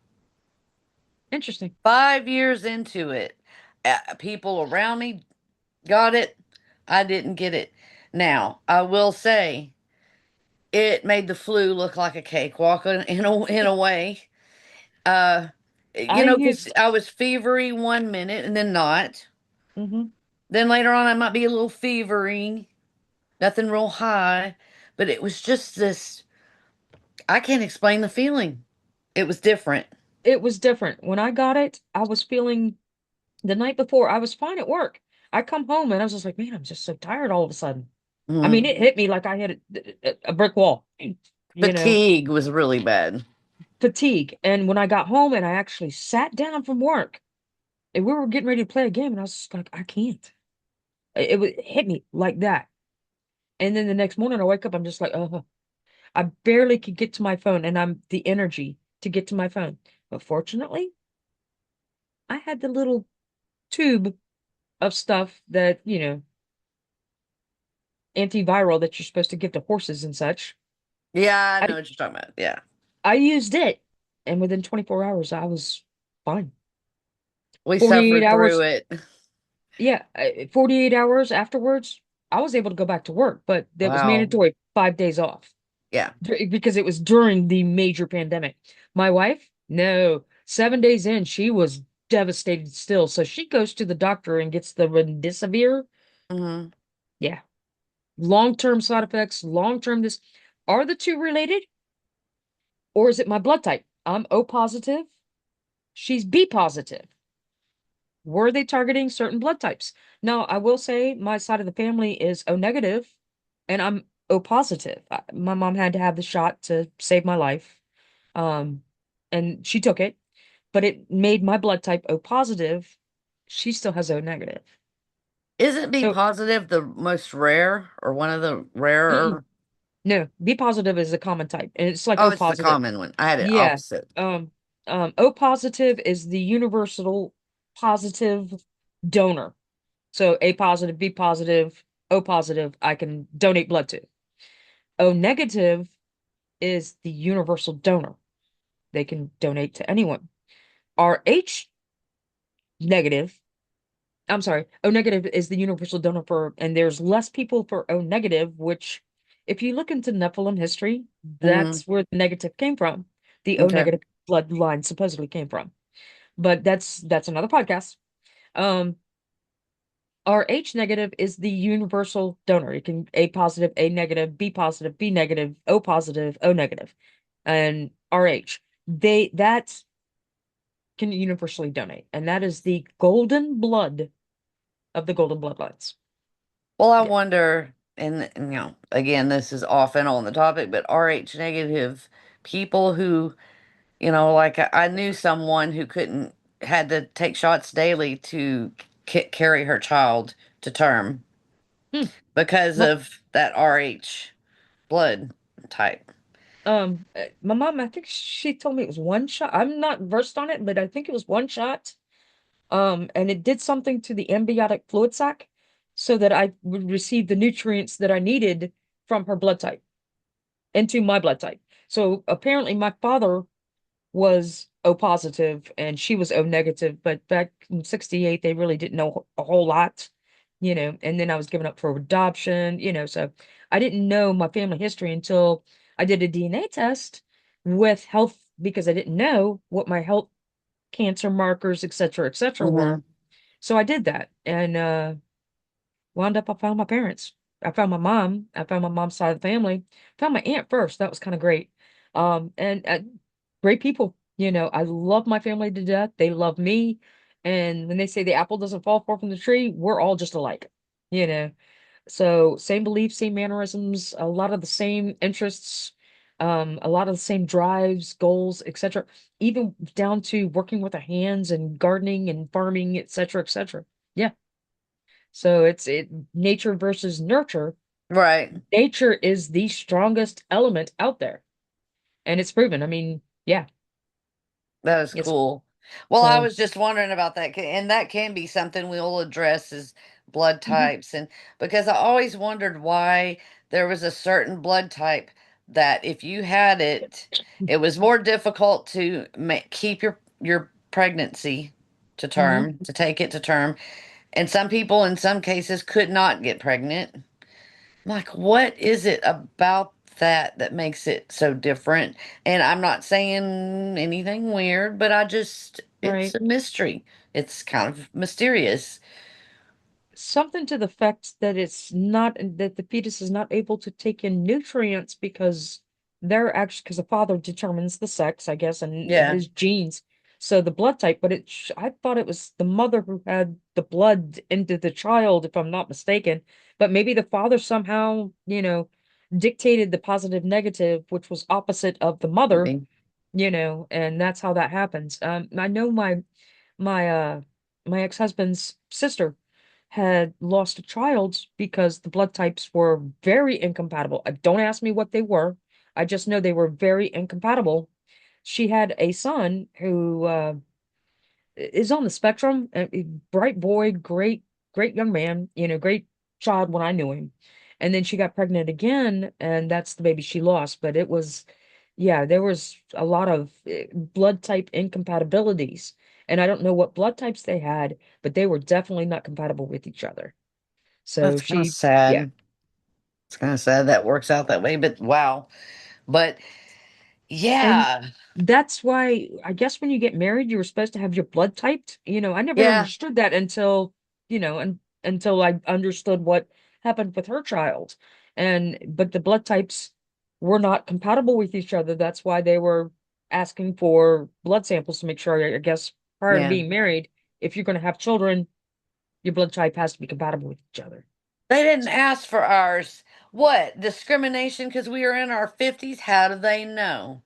interesting. 5 years into it, people around me got it. I didn't get it. Now, I will say it made the flu look like a cakewalk in a way. Uh, I because used I was fevery 1 minute and then not. mhm. Then later on, I might be a little fevery, nothing real high, but it was just this. I can't explain the feeling. It was different. It was different. When I got it, I was feeling the night before, I was fine at work. I come home and I was just like, man, I'm just so tired all of a sudden. I mean, Mhm. it hit me like I hit a brick wall, you know, Fatigue was really bad. fatigue. And when I got home and I actually sat down from work and we were getting ready to play a game, and I was just like, I can't. It hit me like that. And then the next morning I wake up, I'm just like, oh, I barely could get to my phone and I'm the energy to get to my phone. But fortunately, I had the little tube of stuff that, antiviral that you're supposed to give to horses and such. Yeah, I I know what you're talking about. Yeah. I used it, and within 24 hours I was fine. We 48 suffered through hours, it. yeah, 48 hours afterwards, I was able to go back to work, but that was Wow. mandatory 5 days off Yeah. because it was during the major pandemic. My wife, no, 7 days in, she was devastated still. So she goes to the doctor and gets the remdesivir. Hmm. Yeah, long-term side effects, long-term this. Are the two related? Or is it my blood type? I'm O positive. She's B positive. Were they targeting certain blood types? Now, I will say my side of the family is O negative and I'm O positive. My mom had to have the shot to save my life. Um, and she took it, but it made my blood type O positive. She still has O negative. Isn't B So, positive the most rare or one of the mm-mm, rarer? no, B positive is a common type, and it's like Oh, O it's the positive. common one. I had it Yeah. opposite. Um, O positive is the universal positive donor. So A positive, B positive, O positive, I can donate blood to. O negative is the universal donor. They can donate to anyone. RH negative, I'm sorry, O negative is the universal donor for, and there's less people for O negative, which if you look into Nephilim history, Hmm. that's where the negative came from. The O Okay. negative bloodline supposedly came from. But that's another podcast. Um, Rh negative is the universal donor. It can A positive, A negative, B positive, B negative, O positive, O negative, and Rh. They that can universally donate, and that is the golden blood of the golden bloodlines. Well, I Yeah. wonder, and again, this is off and on the topic, but RH negative people who, like I knew someone who couldn't, had to take shots daily to carry her child to term Hmm. because My, of that RH blood type. my mom, I think she told me it was one shot. I'm not versed on it, but I think it was one shot. And it did something to the amniotic fluid sac. so that I would receive the nutrients that I needed from her blood type into my blood type. So apparently my father was O positive and she was O negative, but back in 68 they really didn't know a whole lot, and then I was given up for adoption, so I didn't know my family history until I did a DNA test with health because I didn't know what my health cancer markers, et cetera, were. Hmm. So I did that and wound up I found my parents. I found my mom. I found my mom's side of the family. Found my aunt first. That was kind of great. And great people. I love my family to death. They love me. And when they say the apple doesn't fall far from the tree, we're all just alike. You know. So same beliefs, same mannerisms, a lot of the same interests, a lot of the same drives, goals, etc. Even down to working with our hands and gardening and farming, etc., etc. Yeah. So it's nature versus nurture. Right. Nature is the strongest element out there, and it's proven. I mean, yeah, That is it's cool. Well, I so. was just wondering about that, and that can be something we'll address is blood Mhm. types, and because I always wondered why there was a certain blood type that if you had it, it was more difficult to keep your pregnancy to Mhm. term, to take it to term, and some people in some cases could not get pregnant. Like, what is it about that that makes it so different? And I'm not saying anything weird, but it's Right. a mystery. It's kind of mysterious. Something to the effect that it's not that the fetus is not able to take in nutrients because they're actually because the father determines the sex, I guess, and Yeah, his genes. So the blood type, but I thought it was the mother who had the blood into the child, if I'm not mistaken. But maybe the father somehow, dictated the positive negative, which was opposite of the mother, maybe. and that's how that happens. I know my uh my ex-husband's sister had lost a child because the blood types were very incompatible. Don't ask me what they were. I just know they were very incompatible. She had a son who is on the spectrum, a bright boy, great young man, great child when I knew him. And then she got pregnant again, and that's the baby she lost. But it was, yeah, there was a lot of blood type incompatibilities. And I don't know what blood types they had, but they were definitely not compatible with each other. So That's kind of she, yeah. sad. It's kind of sad that works out that way, but wow. But And yeah, that's why I guess when you get married, you were supposed to have your blood typed. I never yeah, understood that until I understood what happened with her child. But the blood types were not compatible with each other. That's why they were asking for blood samples to make sure, I guess, prior to yeah. being married, if you're going to have children, your blood type has to be compatible with each other. They didn't ask for ours. What? Discrimination because we are in our 50s? How do they know?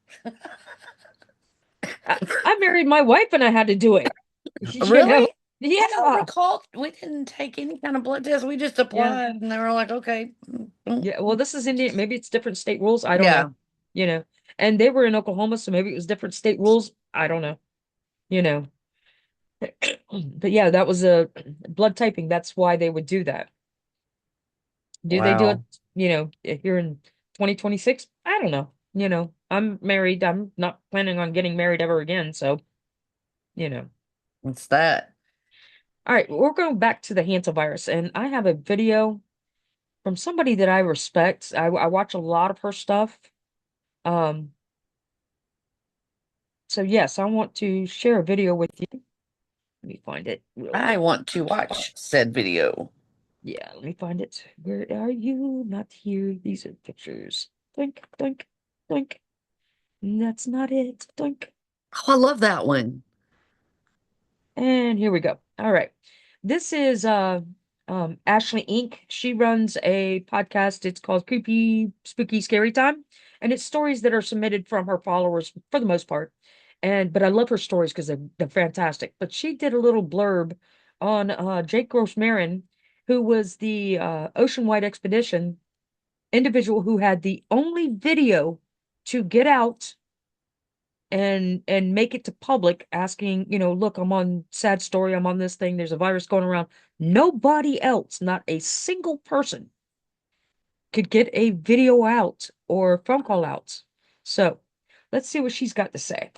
I married my wife and I had to do it. You know? Really? I don't Yeah. recall. We didn't take any kind of blood test. We just Yeah. applied and they were like, okay. Yeah, well, this is Indian. Maybe it's different state rules. I don't know. Yeah. You know, and they were in Oklahoma, so maybe it was different state rules. I don't know. You know, but yeah, that was a blood typing. That's why they would do that. Do they do it, Wow. here in 2026? I don't know. I'm married. I'm not planning on getting married ever again. So, you know. What's that? All right, we're going back to the hantavirus, and I have a video from somebody that I respect. I watch a lot of her stuff. Um, so yes, I want to share a video with you. Let me find it real I quick. want to watch said video. Yeah, let me find it. Where are you? Not here. These are pictures. Doink, doink, doink. That's not it. Doink. Oh, I love that one. And here we go. All right. This is Ashley Inc. She runs a podcast. It's called Creepy Spooky Scary Time. And it's stories that are submitted from her followers for the most part. But I love her stories because they're fantastic. But she did a little blurb on Jake Grossmarin, who was the Ocean Wide Expedition individual who had the only video to get out and make it to public asking, look, I'm on sad story, I'm on this thing, there's a virus going around. Nobody else, not a single person could get a video out or phone call out. So let's see what she's got to say.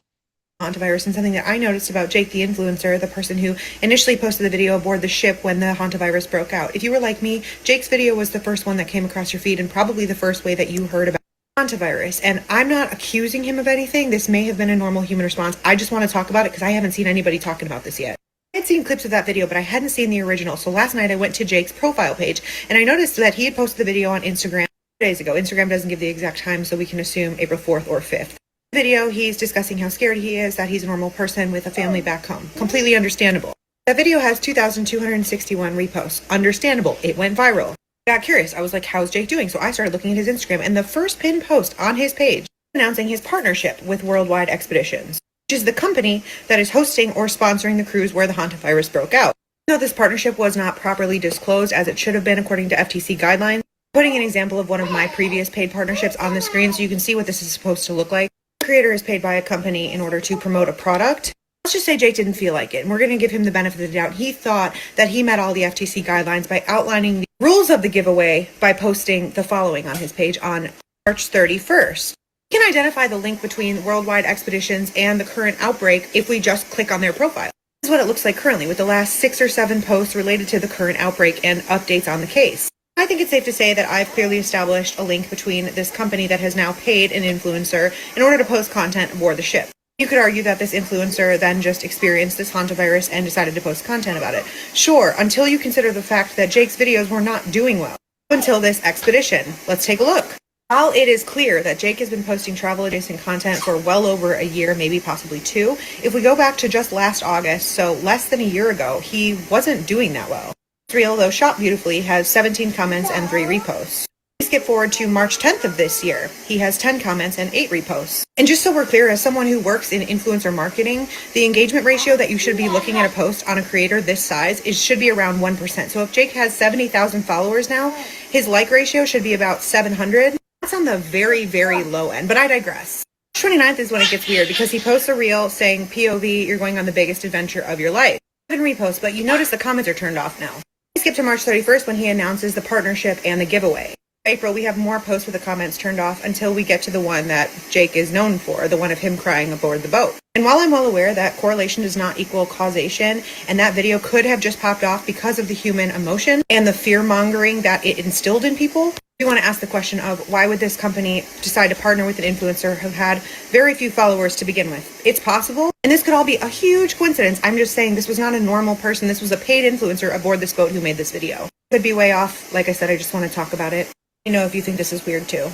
Hantavirus, and something that I noticed about Jake the influencer, the person who initially posted the video aboard the ship when the hantavirus broke out. If you were like me, Jake's video was the first one that came across your feed and probably the first way that you heard about hantavirus. And I'm not accusing him of anything. This may have been a normal human response. I just want to talk about it because I haven't seen anybody talking about this yet. I had seen clips of that video, but I hadn't seen the original. So last night I went to Jake's profile page and I noticed that he had posted the video on Instagram 2 days ago. Instagram doesn't give the exact time, so we can assume April 4th or 5th. Video, he's discussing how scared he is, that he's a normal person with a family back home. Completely understandable. That video has 2,261 reposts. Understandable. It went viral. I got curious. I was like, how's Jake doing? So I started looking at his Instagram, and the first pinned post on his page announcing his partnership with Worldwide Expeditions, which is the company that is hosting or sponsoring the cruise where the hantavirus broke out. Though this partnership was not properly disclosed as it should have been according to FTC guidelines, putting an example of one of my previous paid partnerships on the screen so you can see what this is supposed to look like. Creator is paid by a company in order to promote a product. Let's just say Jake didn't feel like it, and we're going to give him the benefit of the doubt. He thought that he met all the FTC guidelines by outlining the rules of the giveaway by posting the following on his page on March 31st. We can identify the link between Worldwide Expeditions and the current outbreak if we just click on their profile. This is what it looks like currently with the last 6 or 7 posts related to the current outbreak and updates on the case. I think it's safe to say that I've clearly established a link between this company that has now paid an influencer in order to post content aboard the ship. You could argue that this influencer then just experienced this hantavirus and decided to post content about it. Sure, until you consider the fact that Jake's videos were not doing well until this expedition. Let's take a look. While it is clear that Jake has been posting travel adjacent content for well over a year, maybe possibly 2, if we go back to just last August, so less than a year ago, he wasn't doing that well. Reel, though shot beautifully, has 17 comments and 3 reposts. We skip forward to March 10th of this year. He has 10 comments and 8 reposts. And just so we're clear, as someone who works in influencer marketing, the engagement ratio that you should be looking at a post on a creator this size should be around 1%. So if Jake has 70,000 followers now, his like ratio should be about 700. That's on the very, very low end, but I digress. March 29th is when it gets weird because he posts a reel saying, POV, you're going on the biggest adventure of your life. 7 reposts, but you notice the comments are turned off now. Skip to March 31st when he announces the partnership and the giveaway. April, we have more posts with the comments turned off until we get to the one that Jake is known for, the one of him crying aboard the boat. And while I'm well aware that correlation does not equal causation, and that video could have just popped off because of the human emotion and the fear-mongering that it instilled in people, we want to ask the question of why would this company decide to partner with an influencer who had very few followers to begin with? It's possible, and this could all be a huge coincidence. I'm just saying this was not a normal person. This was a paid influencer aboard this boat who made this video. Could be way off. Like I said, I just want to talk about it. You know, if you think this is weird too.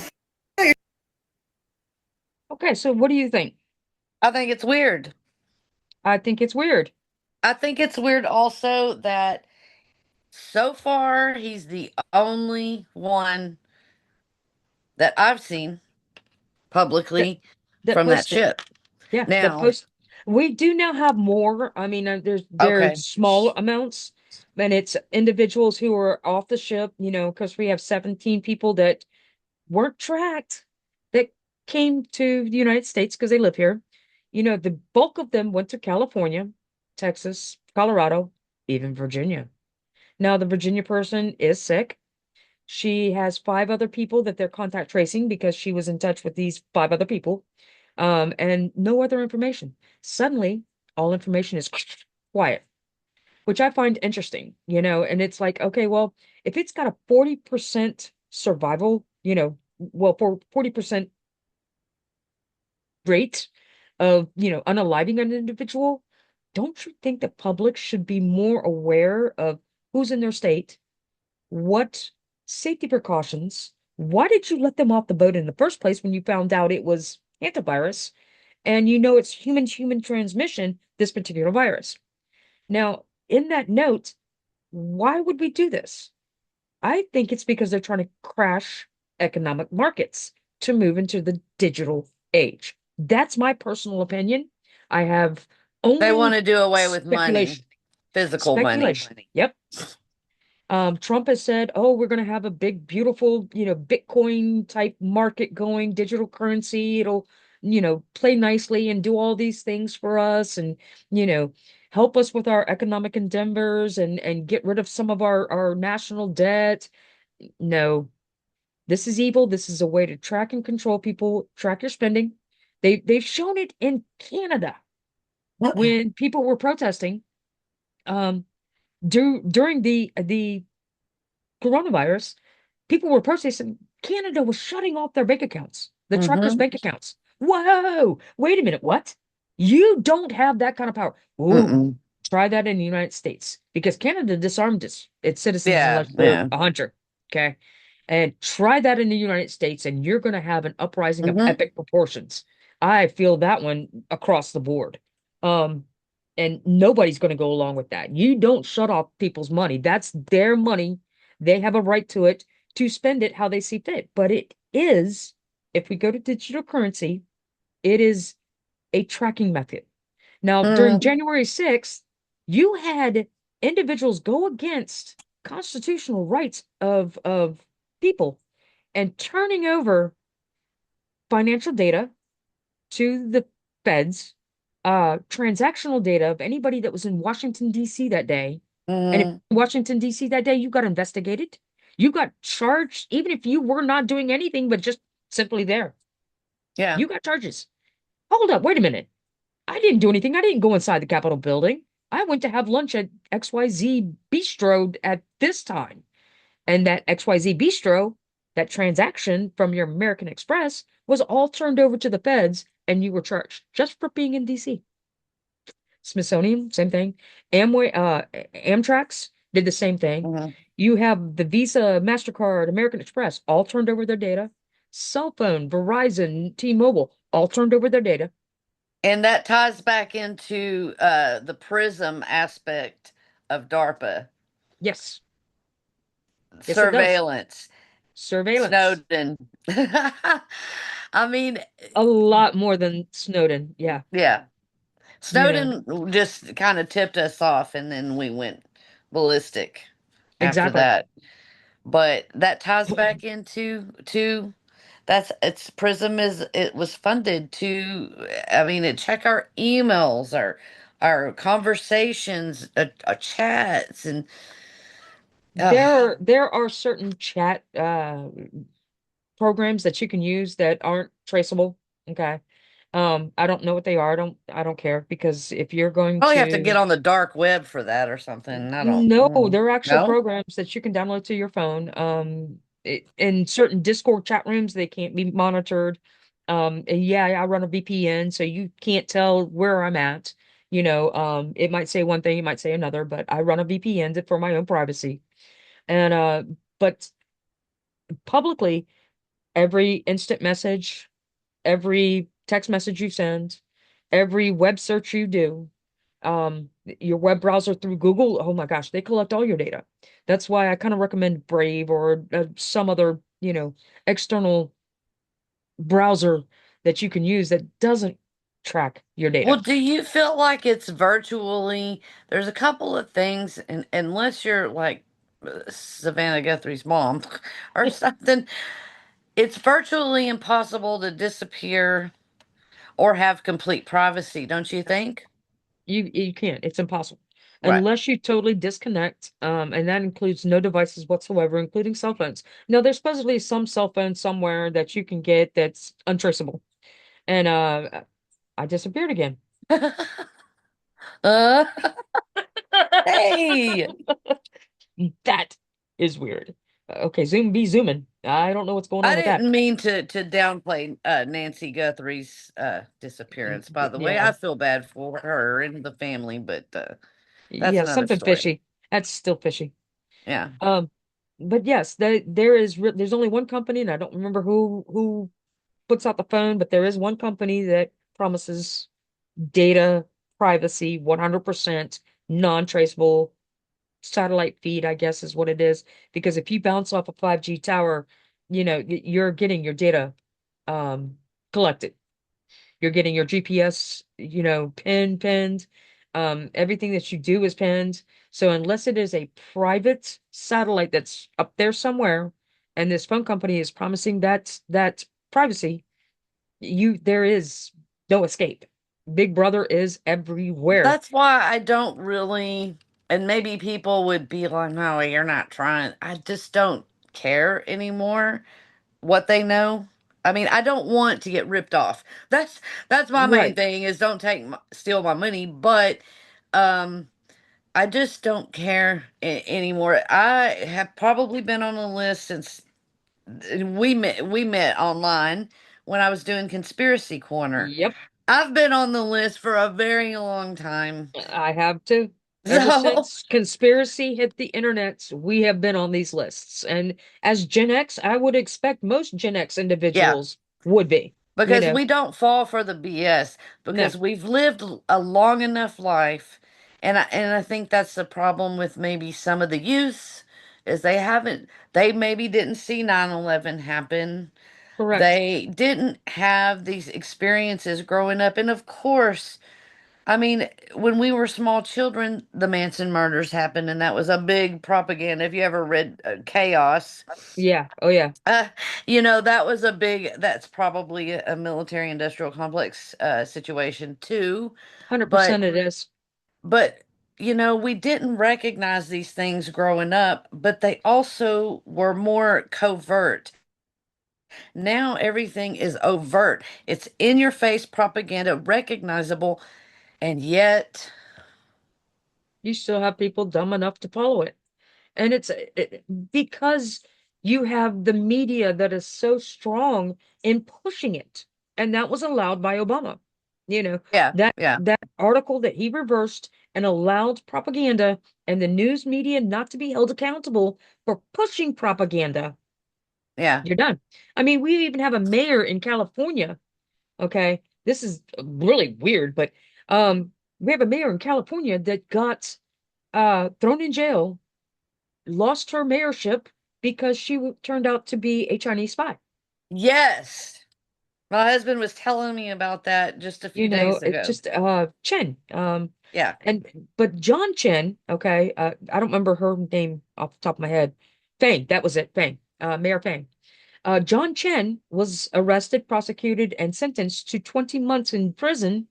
Okay, so what do you think? I think it's weird. I think it's weird. I think it's weird also that so far he's the only one that I've seen That publicly that from that posted. ship. Yeah, that Now, post. We do now have more. I mean, there's okay. small amounts, and it's individuals who are off the ship, because we have 17 people that weren't tracked that came to the United States because they live here. The bulk of them went to California, Texas, Colorado, even Virginia. Now, the Virginia person is sick. She has 5 other people that they're contact tracing because she was in touch with these 5 other people, and no other information. Suddenly, all information is quiet, which I find interesting, and it's like, okay, well, if it's got a 40% survival, for 40% rate of, unaliving an individual, don't you think the public should be more aware of who's in their state, what safety precautions, why did you let them off the boat in the first place when you found out it was antivirus and it's human to human transmission, this particular virus? Now, in that note, why would we do this? I think it's because they're trying to crash economic markets to move into the digital age. That's my personal opinion. I have They want only to do away with money, speculation. physical money. Speculation. Yep. Trump has said, oh, we're going to have a big, beautiful, Bitcoin type market going, digital currency. It'll play nicely and do all these things for us and, you know, help us with our economic endeavors and get rid of some of our national debt. No, this is evil. This is a way to track and control people, track your spending. They've shown it in Canada when people were protesting um during the coronavirus. People were protesting. Canada was shutting off their bank accounts, the truckers' Mm-hmm. bank accounts. Whoa, wait a minute, what? You don't have that kind of power. Ooh, Mm-mm. try that in the United States because Canada disarmed its citizens Yeah, unless you're yeah. a hunter. Okay. And try that in the United States, and you're going to have an uprising of Mm-hmm. epic proportions. I feel that one across the board. Um, and nobody's going to go along with that. You don't shut off people's money. That's their money. They have a right to it to spend it how they see fit. But it is, if we go to digital currency, it is a tracking method. Now, during Mm-hmm. January 6th, you had individuals go against constitutional rights of people and turning over financial data to the feds, transactional data of anybody that was in Washington, D.C. that day. And if Mm-hmm. Washington, D.C. that day, you got investigated, you got charged, even if you were not doing anything but just simply there. Yeah. You got charges. Hold up, wait a minute. I didn't do anything. I didn't go inside the Capitol building. I went to have lunch at XYZ Bistro at this time. And that XYZ Bistro, that transaction from your American Express, was all turned over to the feds, and you were charged just for being in DC. Smithsonian, same thing. Amway, Amtrak's did the same thing. Mm-hmm. You have the Visa, MasterCard, American Express, all turned over their data. Cell phone, Verizon, T-Mobile, all turned over their data. And that ties back into the prism aspect of DARPA Yes, yes, it does. surveillance. Surveillance. Snowden. I mean, A lot more than Snowden. Yeah, yeah. you know, Snowden just kind of tipped us off and then we went ballistic after exactly. that. But that ties back into to that's it's Prism is it was funded to I mean it check our emails, our conversations, chats and uh, There are certain chat programs that you can use that aren't traceable. Okay. I don't know what they are. I don't care because if you're going probably have to get to on the dark web for that or something. I don't no, there are actual no. programs that you can download to your phone. In certain Discord chat rooms, they can't be monitored. And yeah, I run a VPN, so you can't tell where I'm at. It might say one thing, it might say another, but I run a VPN for my own privacy. And but publicly, every instant message, every text message you send, every web search you do, your web browser through Google, oh my gosh, they collect all your data. That's why I kind of recommend Brave or some other, external browser that you can use that doesn't track your Well, data. do you feel like it's virtually there's a couple of things and unless you're like Savannah Guthrie's mom or something, it's virtually impossible to disappear or have complete privacy, don't you think? You can't. It's impossible. Right. Unless you totally disconnect, and that includes no devices whatsoever, including cell phones. Now, there's supposedly some cell phone somewhere that you can get that's untraceable. And I disappeared again. uh, hey, That is weird. Okay, Zoom be zooming. I don't know what's going I on with that. didn't mean to downplay Nancy Guthrie's disappearance. By the way, Yeah, I feel bad for her and the family, but that's yeah, another something story. fishy. That's still fishy. Yeah. Um, but yes, there's only one company, and I don't remember who puts out the phone, but there is one company that promises data privacy, 100% non-traceable satellite feed, I guess is what it is. Because if you bounce off a 5G tower, you're getting your data um collected. You're getting your GPS, pinned. Everything that you do is pinned. So unless it is a private satellite that's up there somewhere, and this phone company is promising that privacy, There is no escape. Big Brother is everywhere. That's why I don't really, and maybe people would be like, no, you're not trying. I just don't care anymore what they know. I mean, I don't want to get ripped off. That's my main Right. thing is don't steal my money, but um I just don't care anymore. I have probably been on a list since we met online when I was doing Conspiracy Corner. Yep. I've been on the list for a very long time. I have to. Ever So, since conspiracy hit the internet, we have been on these lists. And as Gen X, I would expect most Gen X yeah, individuals would be, you because know. we don't fall for the BS No, because we've lived a long enough life. And I think that's the problem with maybe some of the youth is they maybe didn't see 9/11 happen. correct. They didn't have these experiences growing up. And of course, I mean, when we were small children, the Manson murders happened, and that was a big propaganda. If you ever read Chaos, Yeah. Oh, yeah. uh, that was that's probably a military industrial complex situation too. But, 100% it is. but, we didn't recognize these things growing up, but they also were more covert. Now everything is overt. It's in your face propaganda, recognizable, and yet, You still have people dumb enough to follow it. And because you have the media that is so strong in pushing it. And that was allowed by Obama. You know, yeah, that yeah, that article that he reversed and allowed propaganda and the news media not to be held accountable for pushing propaganda. yeah. You're done. I mean, we even have a mayor in California. Okay. This is really weird, but we have a mayor in California that got thrown in jail, lost her mayorship because she turned out to be a Chinese spy. Yes. My husband was telling me about that just a You few know, days it's ago. just Chen. Yeah. And but John Chen, okay, I don't remember her name off the top of my head. Fang, that was it, Fang, Mayor Fang. John Chen was arrested, prosecuted, and sentenced to 20 months in prison.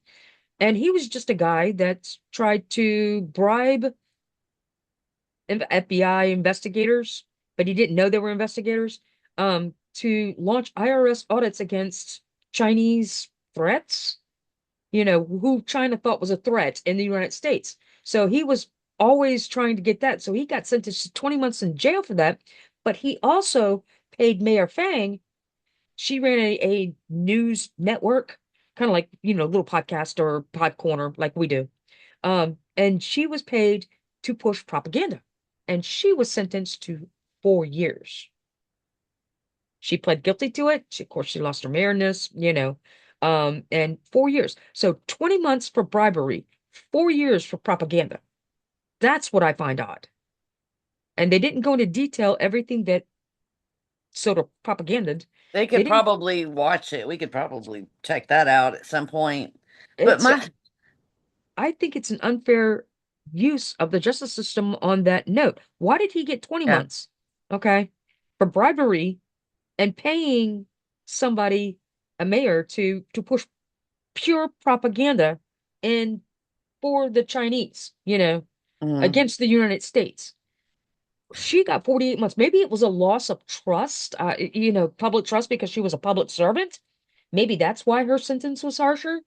And he was just a guy that tried to bribe FBI investigators, but he didn't know they were investigators, to launch IRS audits against Chinese threats, who China thought was a threat in the United States. So he was always trying to get that. So he got sentenced to 20 months in jail for that. But he also paid Mayor Fang. She ran a news network, kind of like, little podcast or pod corner like we do. And she was paid to push propaganda. And she was sentenced to 4 years. She pled guilty to it. Of course, she lost her mayorness, and 4 years. So 20 months for bribery, 4 years for propaganda. That's what I find odd. And they didn't go into detail everything that sort of propaganded. They They could didn't, probably watch it. We could probably check that out at some point. But it's, I think it's an unfair use of the justice system on that note. Why did he get 20 yeah. months? Okay. For bribery and paying somebody, a mayor, to push pure propaganda and for the Chinese, Mhm. against the United States. She got 48 months. Maybe it was a loss of trust, public trust because she was a public servant. Maybe that's why her sentence was harsher.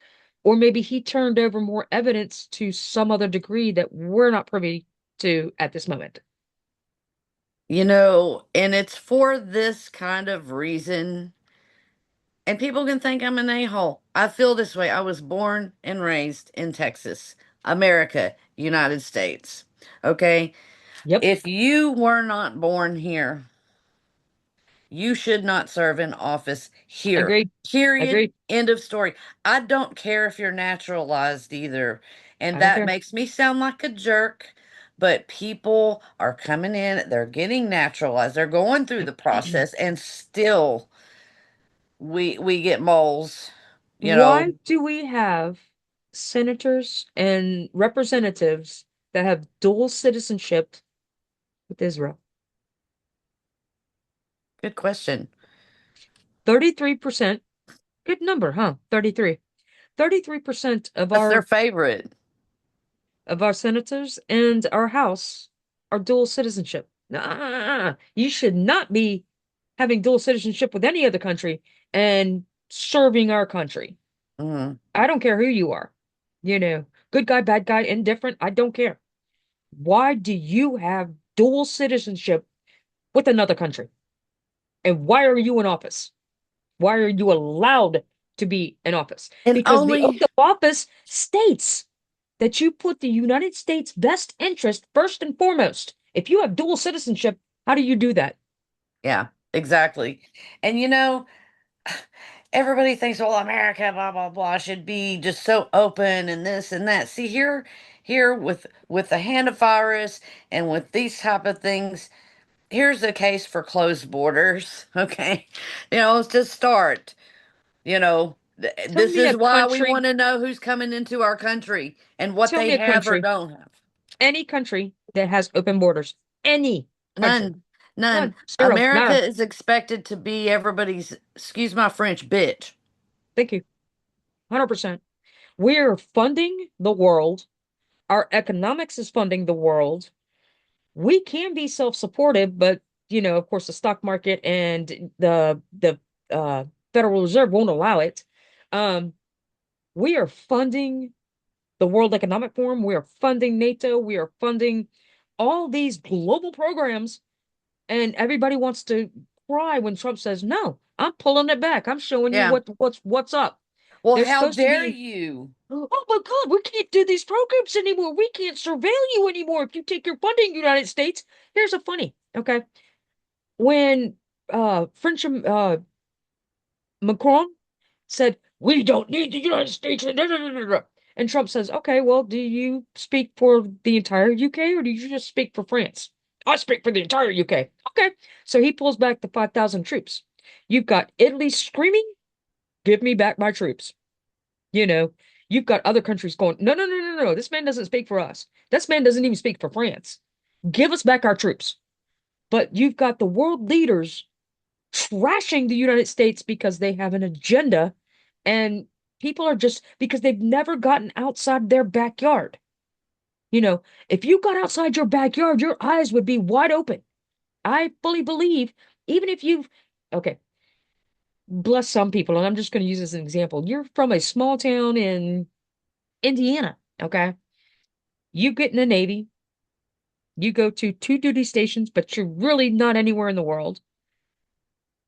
Or maybe he turned over more evidence to some other degree that we're not privy to at this moment. And it's for this kind of reason. And people can think I'm an a-hole. I feel this way. I was born and raised in Texas, America, United States. Okay? Yep, If you were not born here, you should not serve in office here. agreed, Period. agreed. End of story. I don't care if you're naturalized either. And I don't that care. makes me sound like a jerk, but people are coming in, they're getting naturalized, they're going through the process, and still we get moles, you Why know. do we have senators and representatives that have dual citizenship with Israel? Good question. 33%. Good number, huh? 33. 33% That's their favorite. of our senators and our House are dual citizenship. You should not be having dual citizenship with any other country and serving our country. Mhm. I don't care who you are. Good guy, bad guy, indifferent. I don't care. Why do you have dual citizenship with another country? And why are you in office? Why are you allowed to be in office? And Because the oath only, of office states that you put the United States' best interest first and foremost. If you have dual citizenship, how do you do that? yeah, exactly. And everybody thinks, well, America, blah blah blah, should be just so open and this and that. See here with the hantavirus and with these type of things, here's the case for closed borders. Okay, to start, Tell this me is a why we country, want to know who's coming into our country and what tell they me a have or country, don't have. any country that has open borders. Any country. None, none. None. Zero. America Nada. is expected to be everybody's, excuse my French, bitch. Thank you. 100%. We're funding the world. Our economics is funding the world. We can be self-supportive, but of course, the stock market and the Federal Reserve won't allow it. Um, we are funding the World Economic Forum. We are funding NATO. We are funding all these global programs, and everybody wants to cry when Trump says, "No, I'm pulling it back. I'm showing you Yeah. what's up." Well, There's how supposed to dare be, you? oh my God, we can't do these programs anymore. We can't surveil you anymore if you take your funding, United States. Here's a funny, okay? When French Macron said, "We don't need the United States," and Trump says, "Okay, well, do you speak for the entire UK or do you just speak for France?" "I speak for the entire UK." Okay, so he pulls back the 5,000 troops. You've got Italy screaming, "Give me back my troops." You know, you've got other countries going, "No, no, no, no, no. This man doesn't speak for us. This man doesn't even speak for France. Give us back our troops." But you've got the world leaders trashing the United States because they have an agenda, and people are just because they've never gotten outside their backyard. If you got outside your backyard, your eyes would be wide open. I fully believe, even if you've, okay, bless some people, and I'm just going to use this as an example. You're from a small town in Indiana, okay? You get in the Navy, you go to two duty stations, but you're really not anywhere in the world.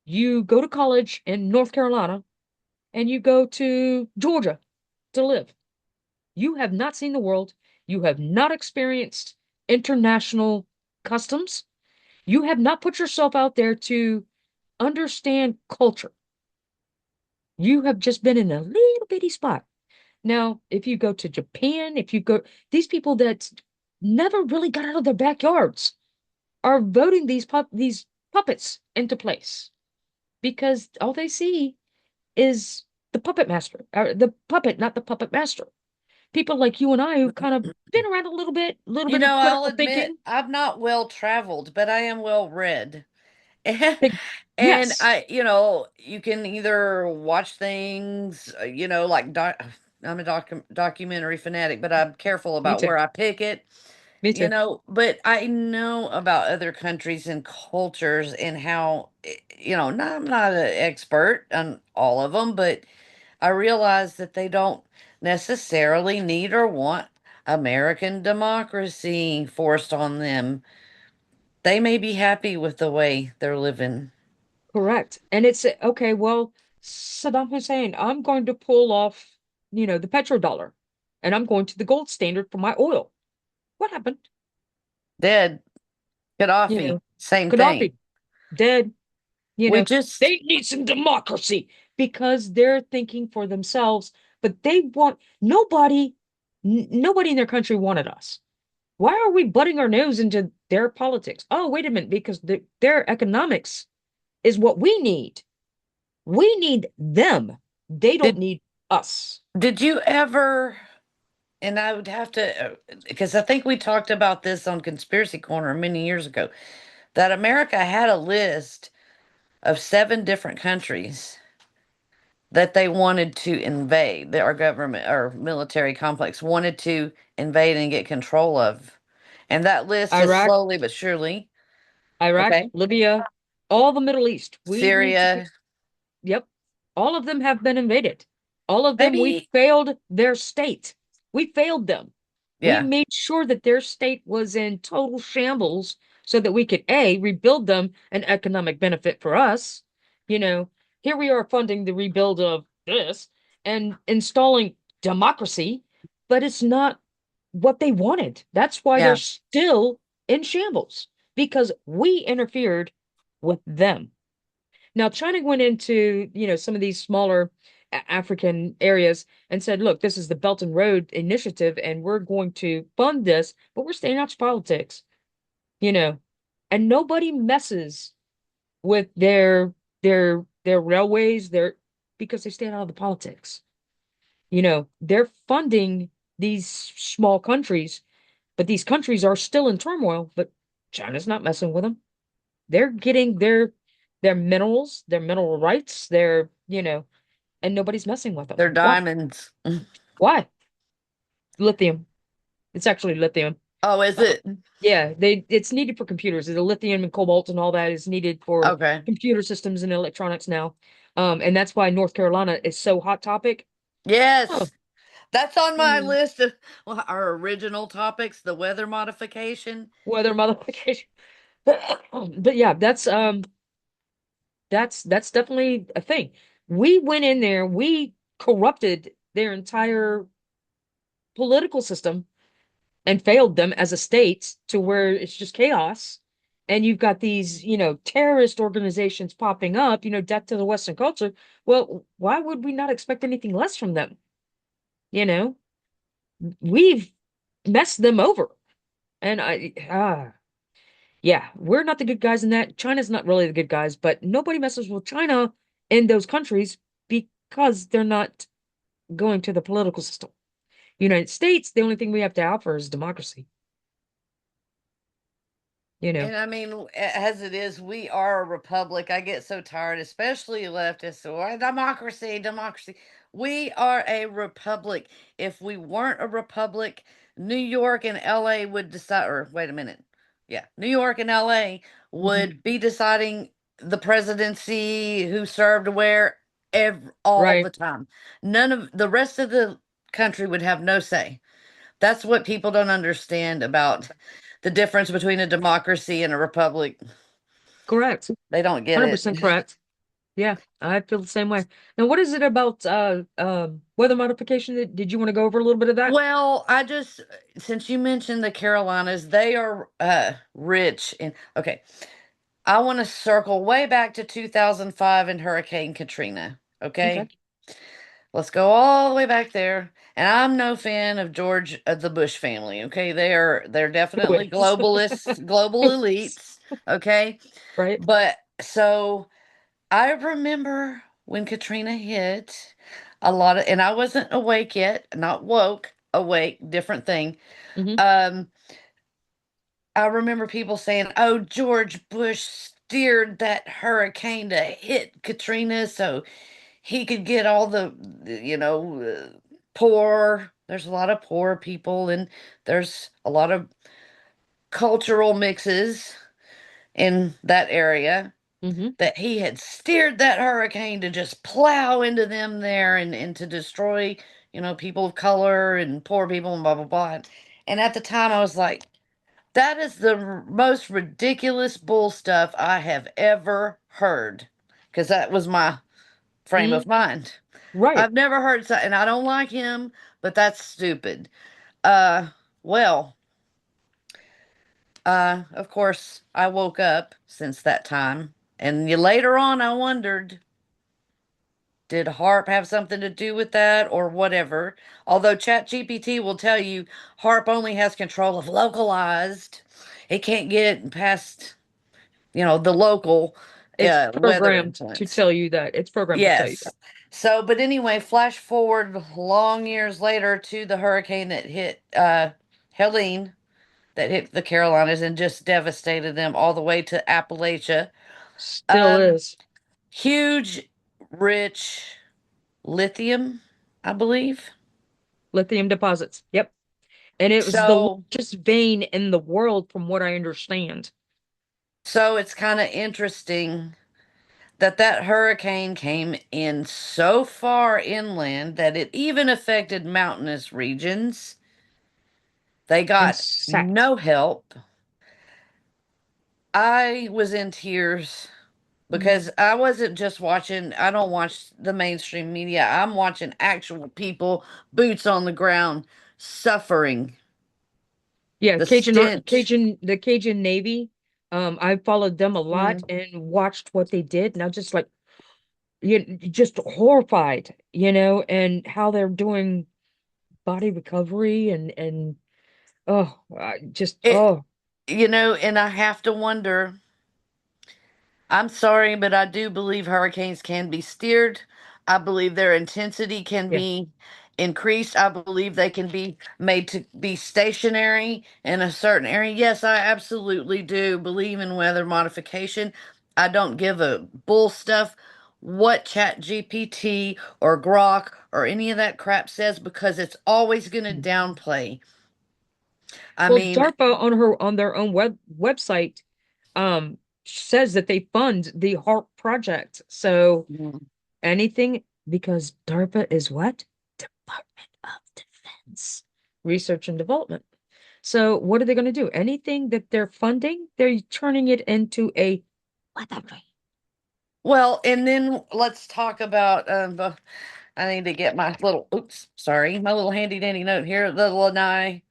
You go to college in North Carolina, and you go to Georgia to live. You have not seen the world. You have not experienced international customs. You have not put yourself out there to understand culture. You have just been in a little bitty spot. Now, if you go to Japan, if you go, these people that never really got out of their backyards are voting these puppets into place because all they see is the puppet master, or the puppet, not the puppet master. People like you and I who've kind of been around a little bit of I'll critical admit thinking. I'm not well traveled, but I am well read. And Think, yes, you can either watch things, like I'm a documentary fanatic, but I'm careful me about too. where I pick it. Me too. But I know about other countries and cultures and how, I'm not an expert on all of them, but I realize that they don't necessarily need or want American democracy forced on them. They may be happy with the way they're living. Correct. And it's okay, well, Saddam Hussein, I'm going to pull off, the petrodollar and I'm going to the gold standard for my oil. What happened? Dead, You Gaddafi, know, same thing. Gaddafi, dead. You We know, just they need some democracy because they're thinking for themselves, but nobody in their country wanted us. Why are we butting our nose into their politics? Oh, wait a minute, because their economics is what we need. We need them. They don't did. need us. Did you ever? And I would have to, because I think we talked about this on Conspiracy Corner many years ago, that America had a list of 7 different countries that they wanted to invade, that our government or military complex wanted to invade and get control of. And that list is Iraq, slowly but surely. Iraq, Okay. Libya, all the Middle East. We need to Syria, yep. All of them have been invaded. All of them, we maybe, failed their state. We failed them. We yeah, made sure that their state was in total shambles so that we could A, rebuild them, an economic benefit for us. You know, here we are funding the rebuild of this and installing democracy, but it's not what they wanted. That's why they're yeah. still in shambles because we interfered with them. Now, China went into, some of these smaller African areas and said, look, this is the Belt and Road Initiative, and we're going to fund this, but we're staying out of politics, you know, and nobody messes with their railways, because they stay out of the politics. They're funding these small countries, but these countries are still in turmoil, but China's not messing with them. They're getting their minerals, their mineral rights, and nobody's messing with them. They're Why? diamonds. Why? Lithium. It's actually lithium. Oh, is Uh, it? yeah, it's needed for computers. The lithium and cobalt and all that is needed for Okay. computer systems and electronics now. And that's why North Carolina is so hot topic. Oh, Yes. That's on my mm, list of our original topics, the weather modification. weather modification. But yeah, that's definitely a thing. We went in there, we corrupted their entire political system and failed them as a state to where it's just chaos. And you've got these, terrorist organizations popping up, death to the Western culture. Well, why would we not expect anything less from them? You know, we've messed them over. And yeah, we're not the good guys in that. China's not really the good guys, but nobody messes with China in those countries because they're not going to the political system. United States, the only thing we have to offer is democracy, you know. And I mean, as it is, we are a republic. I get so tired, especially leftists. So, democracy, democracy. We are a republic. If we weren't a republic, New York and LA would decide, or wait a minute. Yeah, New York and LA Mhm. would be deciding the presidency, who served where, all Right. the time. None of the rest of the country would have no say. That's what people don't understand about the difference between a democracy and a republic. Correct. They don't get it. 100% correct. Yeah, I feel the same way. Now, what is it about weather modification that did you want to go over a little bit of that? Well, since you mentioned the Carolinas, they are rich in, okay, I want to circle way back to 2005 and Hurricane Katrina. Okay. Okay. Let's go all the way back there. And I'm no fan of George the Bush family. Okay. They're Who definitely is? globalists, global Who is? elites. Okay. Right. But so I remember when Katrina hit and I wasn't awake yet, not woke, awake, different thing. Hmm. Um, I remember people saying, "Oh, George Bush steered that hurricane to hit Katrina so he could get all poor. There's a lot of poor people, and there's a lot of cultural mixes in that area." Hmm. That he had steered that hurricane to just plow into them there and to destroy, people of color and poor people and blah, blah, blah. And at the time, I was like, that is the most ridiculous bull stuff I have ever heard. Because that was my frame Hmm. of mind. Right. I've never heard so, and I don't like him, but that's stupid. Uh, well, of course, I woke up since that time. And later on, I wondered, did HARP have something to do with that or whatever? Although ChatGPT will tell you HARP only has control of localized. It can't get past, the local It's weather programmed to influence. tell you that. It's programmed to tell you that. Yes. So, but anyway, flash forward long years later to the hurricane that hit Helene, that hit the Carolinas and just devastated them all the way to Appalachia. Still Um, is. Huge, rich. lithium, I believe. Lithium deposits. Yep. And it was the So, largest vein in the world, from what I understand. so it's kind of interesting that that hurricane came in so far inland that it even affected mountainous regions. They And got set. no help. I was in tears Mm. because I wasn't just watching, I don't watch the mainstream media. I'm watching actual people, boots on the ground, suffering. Yeah, The stench. The Cajun Navy. I followed them a lot Mhm. and watched what they did. And I was just like, just horrified, and how they're doing body recovery and oh, It, oh, and I have to wonder. I'm sorry, but I do believe hurricanes can be steered. I believe their intensity can yeah. be increased. I believe they can be made to be stationary in a certain area. Yes, I absolutely do believe in weather modification. I don't give a bull stuff what Chat GPT or Grok or any of that crap says because it's always going to downplay. I Well, mean, DARPA on their own website um says that they fund the HARP project. So anything, because DARPA is what? Department of Defense. Research and Development. So what are they going to do? Anything that they're funding, they're turning it into a weaponry. well, and then let's talk about I need to get my little, oops, sorry, my little handy dandy note here. The Lanai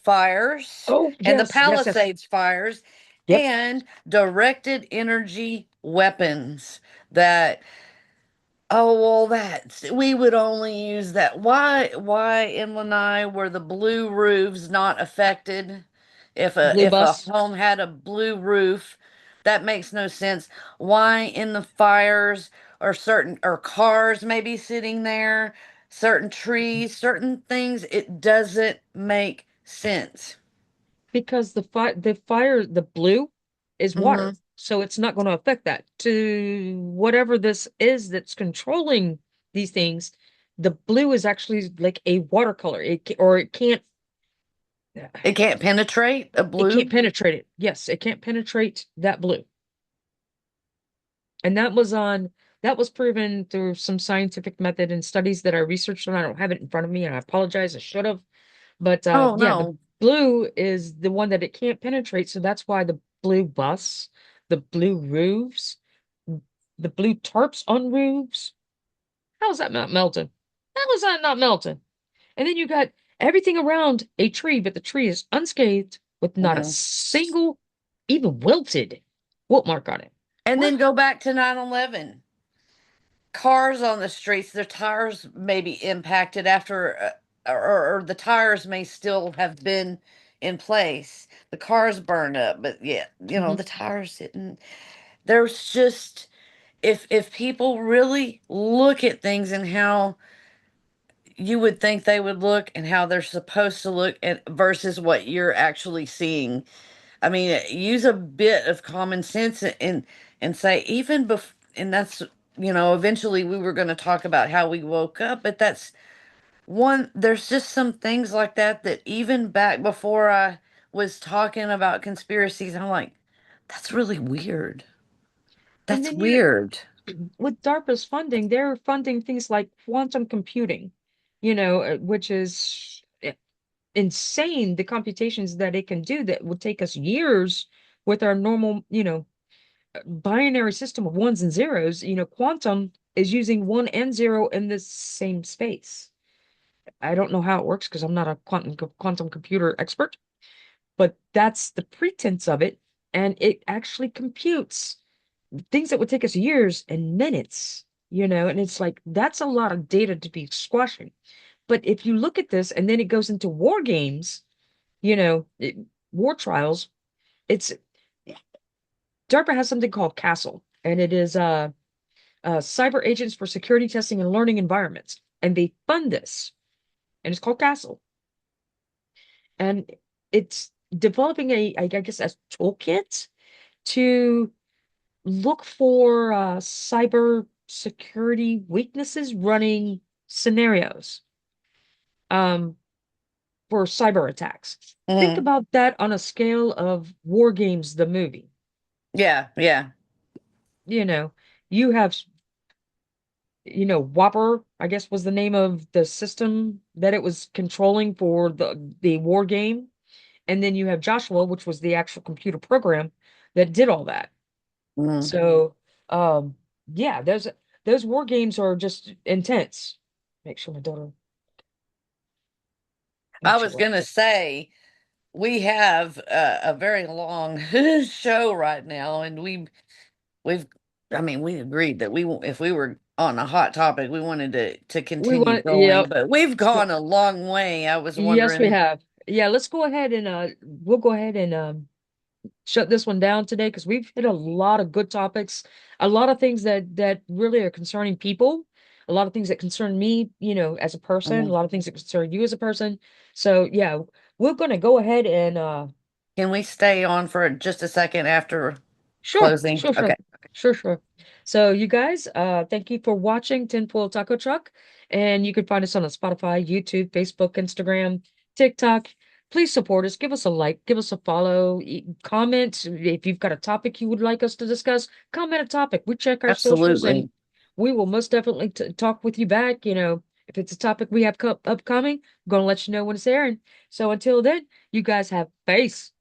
fires Oh, and the yes, yes, yes. Palisades fires Yep. and directed energy weapons that, oh, well, that's, we would only use that. Why in Lanai were the blue roofs not affected? Blue If a bus. home had a blue roof, that makes no sense. Why in the fires or certain or cars maybe sitting there, certain trees, certain things, it doesn't make sense. Because the blue is Hmm. water. So it's not going to affect that. To whatever this is that's controlling these things, the blue is actually like a watercolor. Or It can't penetrate a it can't blue. penetrate it. Yes, it can't penetrate that blue. And that was proven through some scientific method and studies that I researched, and I don't have it in front of me, and I apologize, I should have. But Oh yeah, the no. blue is the one that it can't penetrate, so that's why the blue bus, the blue roofs, the blue tarps on roofs. How is that not melting? How is that not melting? And then you got everything around a tree, but the tree is unscathed with not a Mhm. single, even wilted wilt mark on it. And What? then go back to 9/11. Cars on the streets, their tires may be impacted after, or the tires may still have been in place. The cars burned up, but yeah, Mhm. the tires didn't. There's just, if people really look at things and how you would think they would look and how they're supposed to look at versus what you're actually seeing. I mean, use a bit of common sense and say even before, and that's eventually we were going to talk about how we woke up, but that's one. There's just some things like that that even back before I was talking about conspiracies, I'm like, that's really weird. And That's then weird. with DARPA's funding, they're funding things like quantum computing, which is insane, the computations that it can do that would take us years with our normal, binary system of ones and zeros. Quantum is using one and zero in the same space. I don't know how it works because I'm not a quantum computer expert, but that's the pretense of it. And it actually computes things that would take us years and minutes, and it's like that's a lot of data to be squashing. But if you look at this and then it goes into war games, war trials, it's DARPA has something called Castle, and it is cyber agents for security testing and learning environments, and they fund this, and it's called Castle, and it's developing I guess, a toolkit to look for cyber security weaknesses running scenarios um for cyber attacks. Think Mhm. about that on a scale of War Games, the movie. Yeah, yeah. You know, you have, Whopper, I guess was the name of the system that it was controlling for the war game. And then you have Joshua, which was the actual computer program that did all that. Mhm. So, um, yeah, those war games are just intense. Make sure my daughter, I make sure was what. gonna say we have a very long show right now, and we've I mean we agreed that if we were on a hot topic, we wanted to We continue want, going, yep. but we've gone a long way. I was Yes, we wondering, have. Yeah, let's go ahead and we'll go ahead and shut this one down today because we've hit a lot of good topics, a lot of things that really are concerning people, a lot of things that concern me, as a person, a mhm, lot of things that concern you as a person. So yeah, we're gonna go ahead and can we stay on for just a second after sure, closing? sure, sure, Okay, sure, sure. So you guys, thank you for watching Tinfoil Taco Truck, and you can find us on Spotify, YouTube, Facebook, Instagram, TikTok. Please support us. Give us a like, give us a follow, comment if you've got a topic you would like us to discuss. Comment a topic. We check our socials, and absolutely. we will most definitely talk with you back. If it's a topic we have upcoming, I'm gonna let you know when it's airing. So until then, you guys have face.